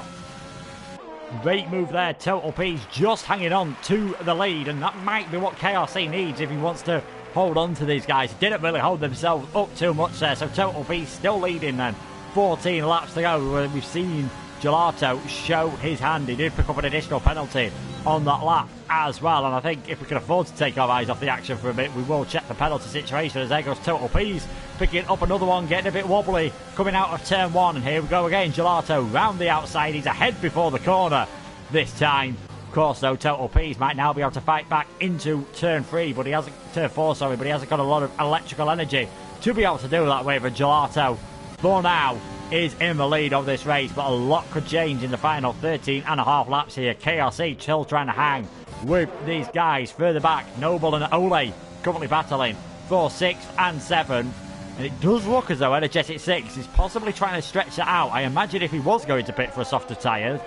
Great move there. Total P's just hanging on to the lead, and that might be what KRC needs if he wants to hold on to these guys. Didn't really hold themselves up too much there, so Total P's still leading then. 14 laps to go. We've seen Gelato show his hand. He did pick up an additional penalty on that lap as well, and I think if we can afford to take our eyes off the action for a bit, we will check the penalty situation as there goes Total P's picking up another one, getting a bit wobbly coming out of turn 1, and here we go again. Gelato round the outside. He's ahead before the corner this time. Of course though, Total P's might now be able to fight back into turn 3, but he hasn't turn 4, sorry, but he hasn't got a lot of electrical energy to be able to do that way for Gelato. For now, is in the lead of this race, but a lot could change in the final 13.5 laps here. KRC still trying to hang with these guys further back. Noble and Ole currently battling for 6th and 7th. And it does look as though Energetic 6 is possibly trying to stretch it out. I imagine if he was going to pit for a softer tyre,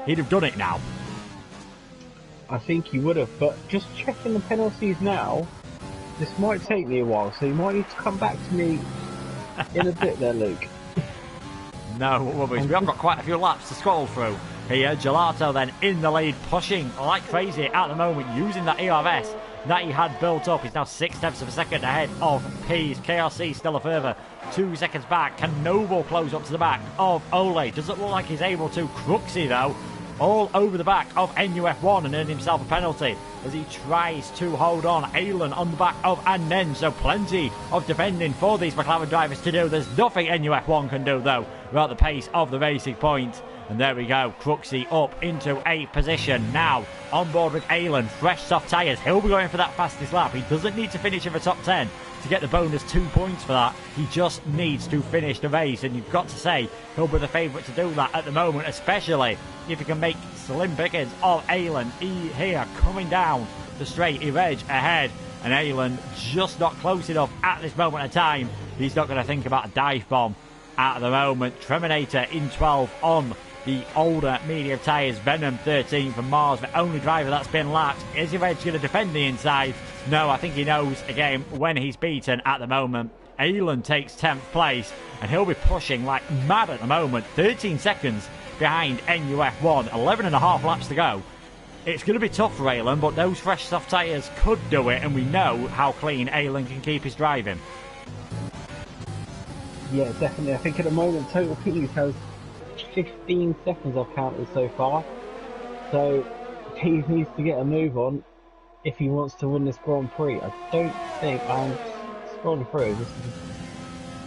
he'd have done it now. I think he would have, but just checking the penalties now, this might take me a while, so you might need to come back to me in a bit there, Luke. No worries, we have got quite a few laps to scroll through here. Gelato then in the lead, pushing like crazy at the moment, using that ERS that he had built up. He's now 6/10 of a second ahead of Pease. KRC still a further 2 seconds back. Can Noble close up to the back of Ole? Doesn't look like he's able to. Cruxy though, all over the back of NUF1 and earned himself a penalty as he tries to hold on. Alan on the back of Anden, so plenty of defending for these McLaren drivers to do. There's nothing NUF1 can do though about the pace of the racing point. And there we go, Cruxy up into 8th position. Now on board with Alan, fresh soft tyres. He'll be going for that fastest lap. He doesn't need to finish in the top 10 to get the bonus 2 points for that. He just needs to finish the race, and you've got to say he'll be the favourite to do that at the moment, especially if he can make slim pickings of Alan here coming down the straight. Etheridge ahead, and Alan just not close enough at this moment of time. He's not going to think about a dive bomb at the moment. Treminator in 12 on the older medium tyres. Venom 13 from Mars, the only driver that's been lapped. Is Etheridge going to defend the inside? No, I think he knows again when he's beaten at the moment. Alan takes 10th place, and he'll be pushing like mad at the moment. 13 seconds behind NUF1, 11.5 laps to go. It's going to be tough for Alan, but those fresh soft tyres could do it, and we know how clean Alan can keep his driving. Yeah, definitely. I think at the moment Total Peas has 15 seconds I've counted so far, so Peas needs to get a move on if he wants to win this Grand Prix. I don't think I'm scrolling through. This is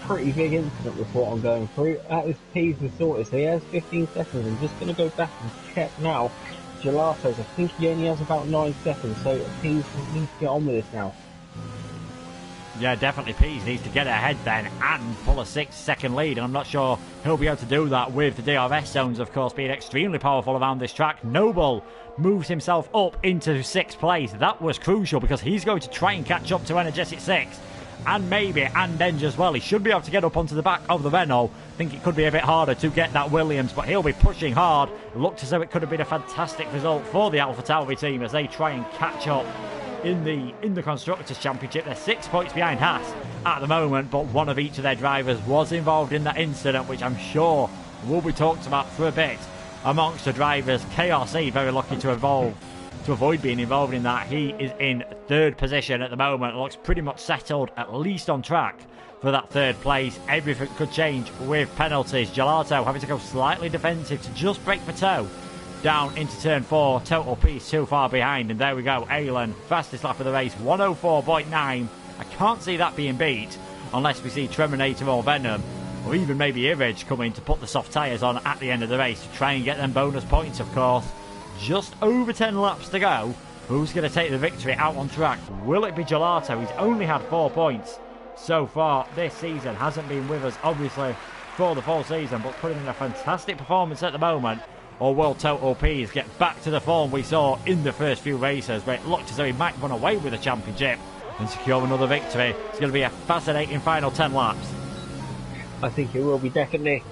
a pretty big incident with what I'm going through. At this Peas is sorted, so he has 15 seconds. I'm just going to go back and check now. Gelato's, I think he only has about 9 seconds, so Peas needs to get on with this now. Yeah, definitely Pease needs to get ahead then and pull a 6-second lead, and I'm not sure he'll be able to do that with the DRS zones, of course, being extremely powerful around this track. Noble moves himself up into 6th place. That was crucial because he's going to try and catch up to Energetic 6 and maybe Andenge as well. He should be able to get up onto the back of the Renault. I think it could be a bit harder to get that Williams, but he'll be pushing hard. It looked as though it could have been a fantastic result for the AlphaTauri team as they try and catch up in the Constructors' Championship. They're 6 points behind Haas at the moment, but one of each of their drivers was involved in that incident, which I'm sure will be talked about for a bit amongst the drivers. KRC very lucky to avoid being involved in that. He is in 3rd position at the moment. It looks pretty much settled, at least on track for that 3rd place. Everything could change with penalties. Gelato having to go slightly defensive to just break the toe down into turn 4. Total Peace too far behind, and there we go. Alan, fastest lap of the race, 104.9. I can't see that being beat unless we see Treminator or Venom, or even maybe Etheridge coming to put the soft tyres on at the end of the race to try and get them bonus points, of course. Just over 10 laps to go. Who's going to take the victory out on track? Will it be Gelato? He's only had 4 points so far this season. Hasn't been with us, obviously, for the full season, but putting in a fantastic performance at the moment. Or will Total Peas get back to the form we saw in the first few races, where it looked as though he might run away with the championship and secure another victory? It's going to be a fascinating final 10 laps. I think it will be, definitely.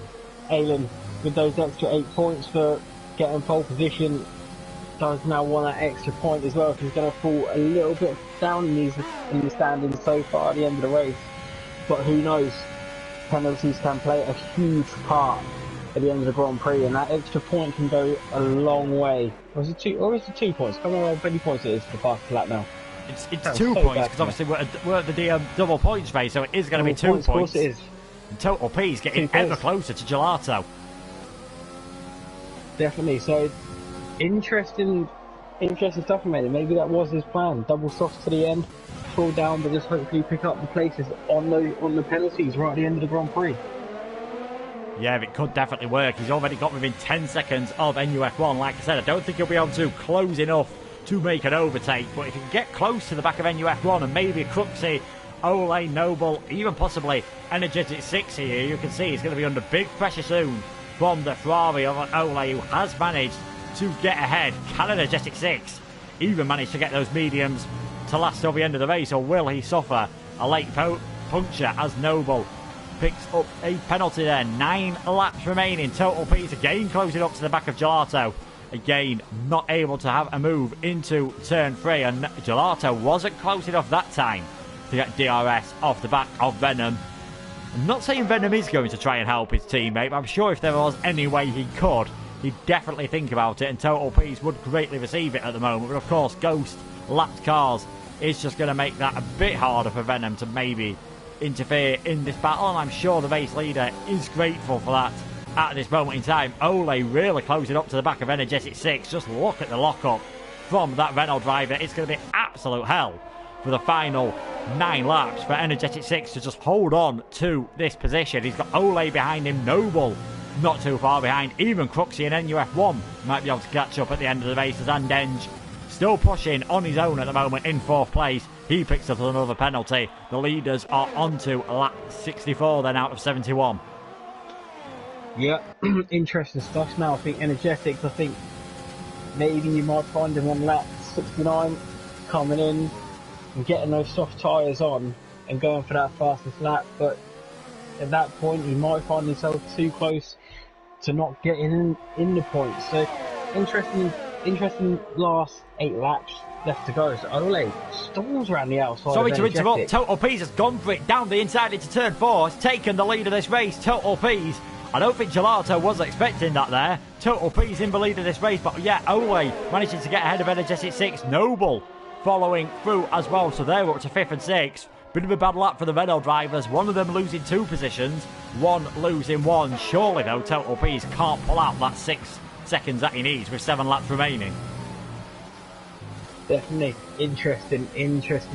Alan, with those extra 8 points for getting pole position, does now want that extra point as well, because he's going to fall a little bit down in the standings so far at the end of the race. But who knows? Penalties can play a huge part at the end of the Grand Prix, and that extra point can go a long way. Or is it 2 points? Come on, how many points it is for the fastest lap now? It's 2 points, because obviously we're at the double points race, so it is going to be 2 points. Of course it is. And Total Peas getting ever closer to Gelato. Definitely. So interesting stuff, mate. Maybe that was his plan. Double softs to the end, pull down, but just hopefully pick up the places on the penalties right at the end of the Grand Prix. Yeah, it could definitely work. He's already got within 10 seconds of NUF1. Like I said, I don't think he'll be able to close enough to make an overtake, but if he can get close to the back of NUF1 and maybe Cruxy Ole, Noble, even possibly Energetic 6 here. You can see he's going to be under big pressure soon from the Ferrari of Ole, who has managed to get ahead. Can Energetic 6 even manage to get those mediums to last till the end of the race, or will he suffer a late puncture as Noble picks up a penalty there? 9 laps remaining. Total P's again closing up to the back of Gelato. Again, not able to have a move into turn 3, and Gelato wasn't close enough that time to get DRS off the back of Venom. I'm not saying Venom is going to try and help his teammate, but I'm sure if there was any way he could, he'd definitely think about it, and Total P's would greatly receive it at the moment. But of course, Ghost lapped cars is just going to make that a bit harder for Venom to maybe interfere in this battle, and I'm sure the race leader is grateful for that at this moment in time. Ole really closing up to the back of Energetic 6. Just look at the lockup from that Renault driver. It's going to be absolute hell for the final 9 laps for Energetic 6 to just hold on to this position. He's got Ole behind him, Noble not too far behind, even Cruxy and NUF1 might be able to catch up at the end of the race, as Andenge still pushing on his own at the moment in 4th place. He picks up another penalty. The leaders are on to lap 64 then out of 71. Yeah, interesting stuff now. I think Energetics, I think maybe you might find him on lap 69 coming in and getting those soft tyres on and going for that fastest lap, but at that point he might find himself too close to not getting in the points. So interesting last 8 laps left to go. So Ole stalls around the outside. Sorry to interrupt, Total P's has gone for it down the inside into turn 4, has taken the lead of this race. Total P's, I don't think Gelato was expecting that there. Total P's in the lead of this race, but yeah, Ole managing to get ahead of Energetic 6. Noble following through as well, so they're up to 5th and 6th. Bit of a bad lap for the Renault drivers, one of them losing 2 positions, one losing 1. Surely though, Total P's can't pull out that 6 seconds that he needs with 7 laps remaining. Definitely interesting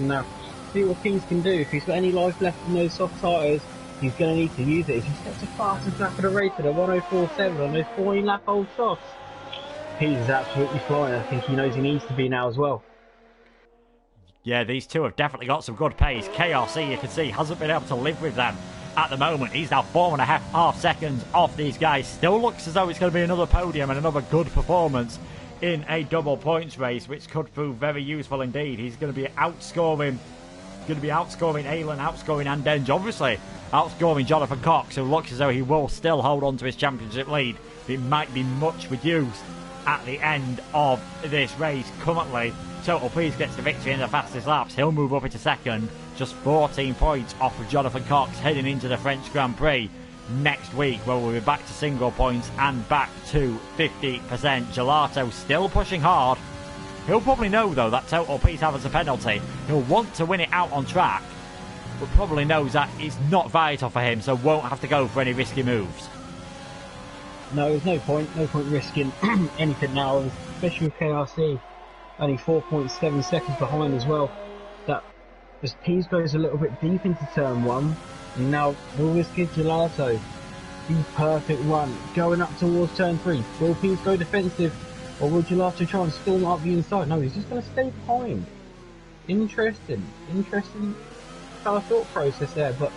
now. See what P's can do. If he's got any life left in those soft tyres, he's going to need to use it. If he gets the fastest lap of the race at a 1:04.7 on those 14 lap old softs, P's is absolutely flying. I think he knows he needs to be now as well. Yeah, these two have definitely got some good pace. KRC, you can see, hasn't been able to live with them at the moment. He's now 4.5 seconds off these guys. Still looks as though it's going to be another podium and another good performance in a double points race, which could prove very useful indeed. He's going to be outscoring Alan, outscoring Andenge, obviously outscoring Jonathan Cox, who looks as though he will still hold on to his championship lead. It might be much reduced at the end of this race. Currently, Total P's gets the victory in the fastest laps. He'll move up into 2nd, just 14 points off of Jonathan Cox, heading into the French Grand Prix next week, where we'll be back to single points and back to 50%. Gelato still pushing hard. He'll probably know though that Total P's having a penalty. He'll want to win it out on track, but probably knows that it's not vital for him, so won't have to go for any risky moves. No, there's no point risking anything now, especially with KRC only 4.7 seconds behind as well. That as P's goes a little bit deep into turn 1, and now will this give Gelato the perfect run going up towards turn 3? Will P's go defensive, or will Gelato try and storm up the inside? No, he's just going to stay behind. Interesting kind of thought process there, but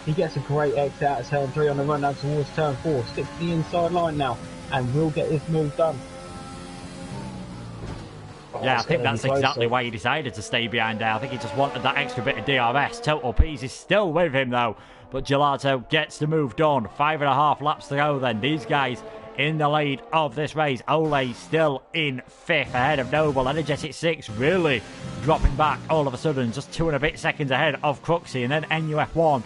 he gets a great exit out of turn 3 on the run down towards turn 4, sticks to the inside line now, and will get this move done. Yeah, I think that's exactly why he decided to stay behind there. I think he just wanted that extra bit of DRS. Total P's is still with him though, but Gelato gets the move done. 5.5 laps to go then. These guys in the lead of this race. Ole still in 5th ahead of Noble. Energetic 6 really dropping back all of a sudden, just 2 and a bit seconds ahead of Cruxy, and then NUF1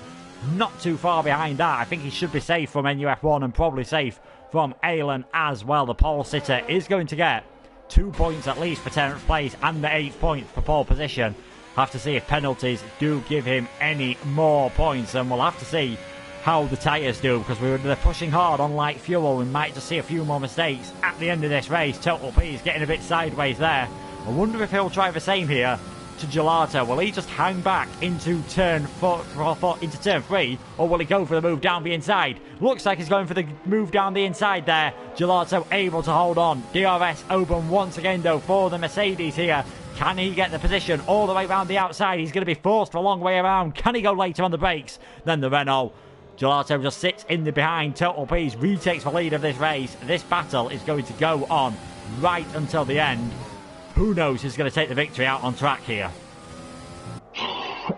not too far behind that. I think he should be safe from NUF1 and probably safe from Alan as well. The pole sitter is going to get 2 points at least for 10th place and the 8th point for pole position. Have to see if penalties do give him any more points, and we'll have to see how the tyres do, because they're pushing hard on light fuel. We might just see a few more mistakes at the end of this race. Total P is getting a bit sideways there. I wonder if he'll try the same here to Gelato. Will he just hang back into turn into turn 3, or will he go for the move down the inside? Looks like he's going for the move down the inside there. Gelato able to hold on. DRS open once again though for the Mercedes here. Can he get the position all the way around the outside? He's going to be forced for a long way around. Can he go later on the brakes than the Renault? Gelato just sits in the behind. Total P's retakes the lead of this race. This battle is going to go on right until the end. Who knows who's going to take the victory out on track here?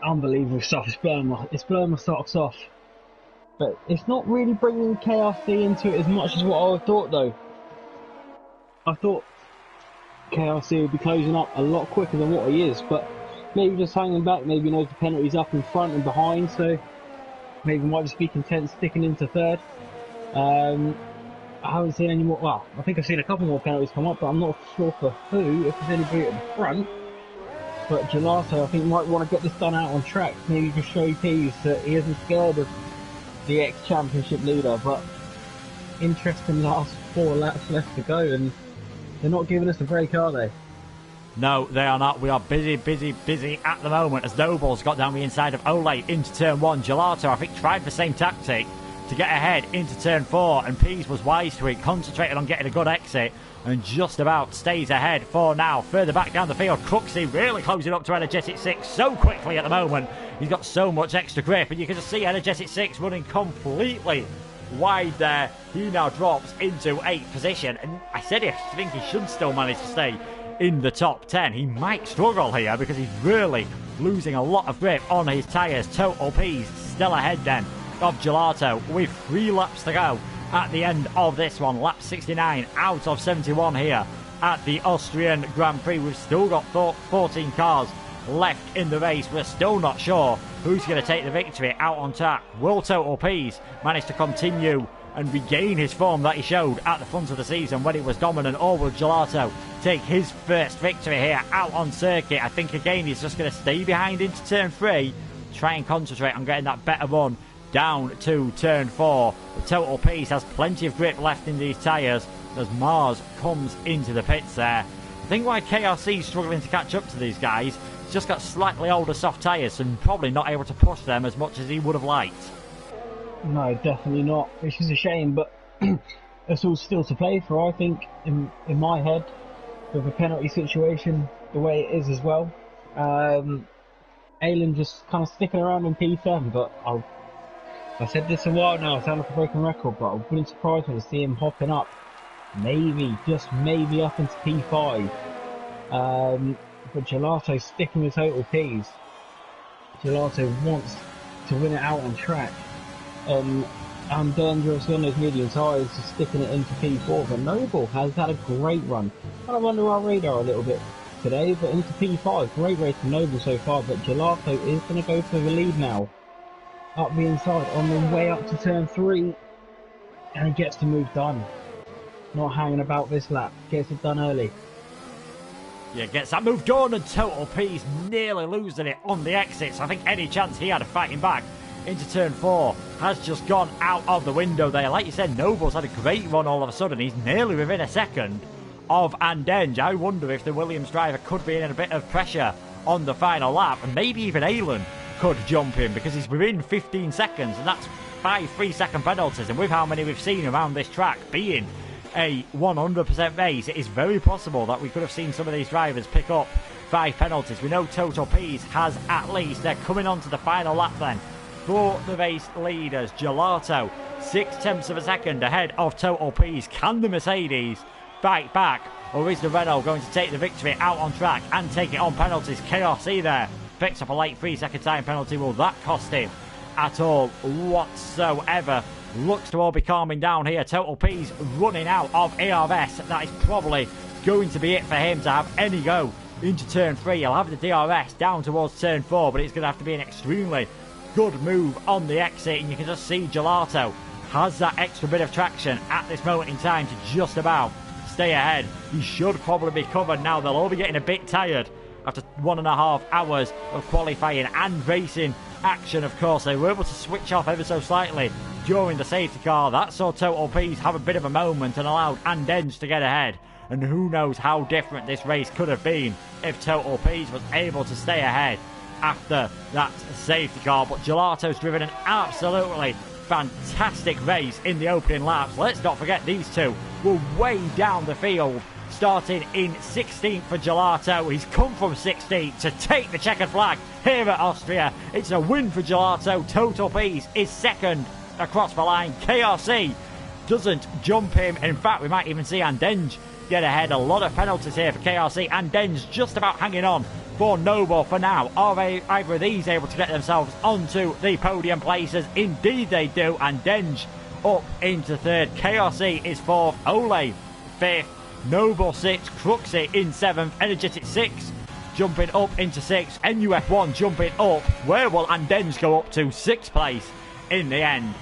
Unbelievable stuff. It's blowing my socks off. But it's not really bringing KRC into it as much as what I thought though. I thought KRC would be closing up a lot quicker than what he is, but maybe just hanging back, maybe he knows the penalties up in front and behind, so maybe might just be content sticking into third. I haven't seen any more, well, I think I've seen a couple more penalties come up, but I'm not sure for who, if there's anybody at the front. But Gelato, I think, might want to get this done out on track, maybe just show Pease that he isn't scared of the ex-championship leader, but interesting last 4 laps left to go, and they're not giving us a break, are they? No, they are not. We are busy at the moment as Noble's got down the inside of Ole into turn 1. Gelato, I think, tried the same tactic to get ahead into turn 4, and Pease was wise to it, concentrated on getting a good exit, and just about stays ahead for now. Further back down the field, Crooksy really closing up to Energetic 6 so quickly at the moment. He's got so much extra grip, and you can just see Energetic 6 running completely wide there. He now drops into 8th position, and I said I think he should still manage to stay in the top 10. He might struggle here because he's really losing a lot of grip on his tyres. Total P's still ahead then of Gelato with 3 laps to go at the end of this one. Lap 69 out of 71 here at the Austrian Grand Prix. We've still got 14 cars left in the race. We're still not sure who's going to take the victory out on track. Will Total P's manage to continue and regain his form that he showed at the front of the season when he was dominant, or will Gelato take his first victory here out on circuit? I think again he's just going to stay behind into turn 3, try and concentrate on getting that better run down to turn 4. The Total P's has plenty of grip left in these tyres as Mars comes into the pits there. I think why KRC is struggling to catch up to these guys, he's just got slightly older soft tyres and probably not able to push them as much as he would have liked. No, definitely not, which is a shame, but it's all still to play for, I think, in my head, with the penalty situation the way it is as well. Alan just kind of sticking around in P7, but I said this a while now, I sound like a broken record, but I wouldn't surprise me to see him hopping up, maybe, just maybe up into P5. But Gelato sticking with Total P's. Gelato wants to win it out on track. And dangerous on those medium tyres, just sticking it into P4. But Noble has had a great run. Kind of under our radar a little bit today, but into P5. Great race from Noble so far, but Gelato is going to go for the lead now. Up the inside, on the way up to turn 3. And he gets the move done. Not hanging about this lap. Gets it done early. Yeah, gets that move done, and Total P's nearly losing it on the exits. I think any chance he had of fighting back into turn 4 has just gone out of the window there. Like you said, Noble's had a great run all of a sudden. He's nearly within a second of Andenge. I wonder if the Williams driver could be in a bit of pressure on the final lap, and maybe even Alan could jump in because he's within 15 seconds, and that's 5 3-second penalties. And with how many we've seen around this track being a 100% race, it is very possible that we could have seen some of these drivers pick up 5 penalties. We know Total P's has at least. They're coming on to the final lap then for the race leaders. Gelato 0.6 of a second ahead of Total P's. Can the Mercedes fight back, or is the Renault going to take the victory out on track and take it on penalties? KRC there picks up a late 3-second time penalty. Will that cost him at all whatsoever? Looks to all be calming down here. Total P's running out of ARS. That is probably going to be it for him to have any go into turn 3. He'll have the DRS down towards turn 4, but it's going to have to be an extremely good move on the exit, and you can just see Gelato has that extra bit of traction at this moment in time to just about stay ahead. He should probably be covered now. They'll all be getting a bit tired after 1.5 hours of qualifying and racing action. Of course, they were able to switch off ever so slightly during the safety car. That saw Total P's have a bit of a moment and allowed Andenge to get ahead. And who knows how different this race could have been if Total Peas was able to stay ahead after that safety car. But Gelato's driven an absolutely fantastic race in the opening laps. Let's not forget these two were way down the field, starting in 16th for Gelato. He's come from 16th to take the checkered flag here at Austria. It's a win for Gelato. Total Peas is second across the line. KRC doesn't jump him. In fact, we might even see Andenge get ahead. A lot of penalties here for KRC. Andenge just about hanging on for Noble for now. Are either of these able to get themselves onto the podium places? Indeed they do. Andenge up into third. KRC is fourth. Ole fifth. Noble sixth. Cruxy in seventh. Energetic sixth. Jumping up into sixth. NUF1 jumping up. Where will Andenge go up to? Sixth place in the end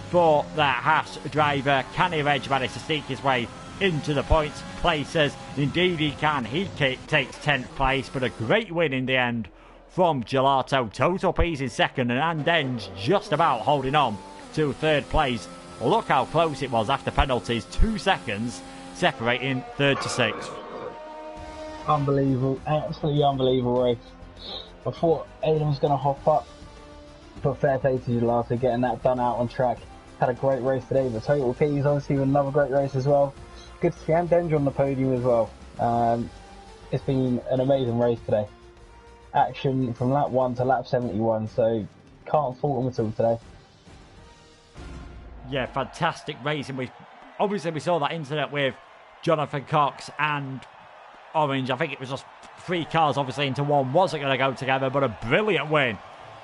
for the Haas driver. Can Etheridge manage to sneak his way into the points places? Indeed he can. He takes 10th place, but a great win in the end from Gelato. Total Peas in second, and Andenge just about holding on to third place. Look how close it was after penalties. 2 seconds separating third to sixth. Unbelievable, absolutely unbelievable race. I thought Aiden was going to hop up, but fair play to Gelato getting that done out on track. Had a great race today, but Total Peas obviously with another great race as well. Good to see Andenge on the podium as well. It's been an amazing race today. Action from lap 1 to lap 71, so can't fault them at all today. Yeah, fantastic racing. We saw that incident with Jonathan Cox and Orange. I think it was just 3 cars obviously into one. Wasn't going to go together, but a brilliant win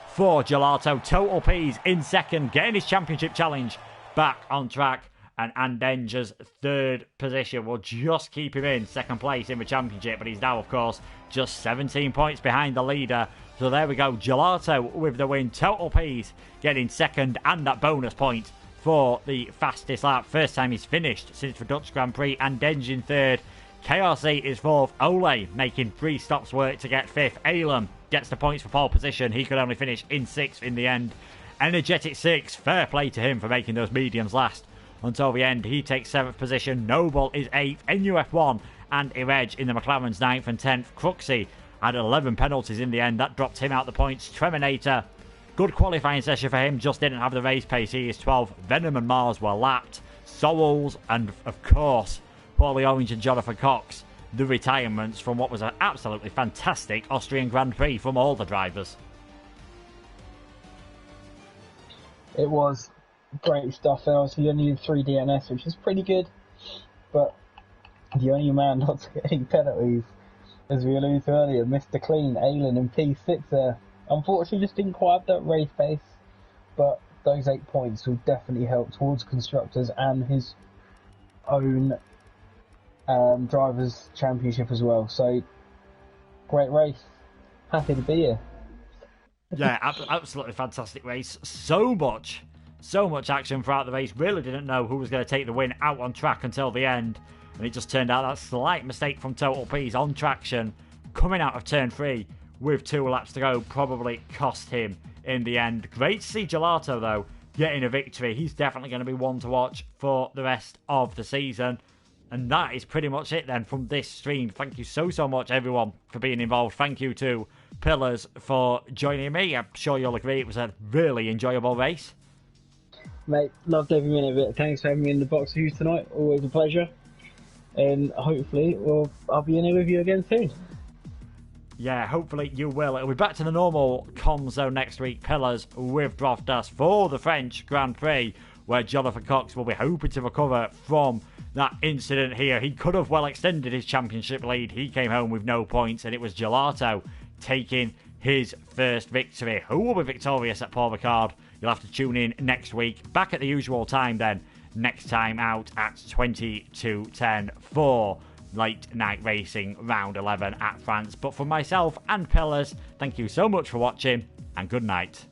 for Gelato. Total Peas in second, getting his championship challenge back on track. And Andenge's third position will just keep him in second place in the championship. But he's now, of course, just 17 points behind the leader. So there we go. Gelato with the win. Total Peas getting second and that bonus point for the fastest lap. First time he's finished since the Dutch Grand Prix. Andenge in third. KRC is fourth. Ole making 3 stops work to get fifth. Alem gets the points for pole position. He could only finish in sixth in the end. Energetic sixth. Fair play to him for making those mediums last until the end. He takes 7th position. Noble is 8th. NUF1 and Etheridge in the McLaren's 9th and 10th. Cruxy had 11 penalties in the end. That dropped him out the points. Treminator, good qualifying session for him. Just didn't have the race pace. He is 12th. Venom and Mars were lapped. Sorrels and, of course, Paulie Orange and Jonathan Cox, the retirements from what was an absolutely fantastic Austrian Grand Prix from all the drivers. It was great stuff. There was the only 3 DNS, which is pretty good, but the only man not to get any penalties, as we alluded to earlier, Mr. Clean, Aylin in P6 there. Unfortunately, just didn't quite have that race pace, but those 8 points will definitely help towards constructors and his own drivers' championship as well. So, great race. Happy to be here. Yeah, absolutely fantastic race. So much action throughout the race. Really didn't know who was going to take the win out on track until the end. And it just turned out that slight mistake from Total Peas on traction, coming out of turn 3 with 2 laps to go, probably cost him in the end. Great to see Gelato, though, getting a victory. He's definitely going to be one to watch for the rest of the season. And that is pretty much it then from this stream. Thank you so much, everyone, for being involved. Thank you to Pillars for joining me. I'm sure you'll agree it was a really enjoyable race. Mate, loved every minute of it. Thanks for having me in the box with you tonight. Always a pleasure. And hopefully I'll be in here with you again soon. Yeah, hopefully you will. It'll be back to the normal comms zone next week. Pillars with Droftas for the French Grand Prix, where Jonathan Cox will be hoping to recover from that incident here. He could have well extended his championship lead. He came home with no points, and it was Gelato taking his first victory. Who will be victorious at Paul Ricard? You'll have to tune in next week. Back at the usual time then. Next time out at 22:10 for late night racing round 11 at France. But for myself and Pillars, thank you so much for watching and good night.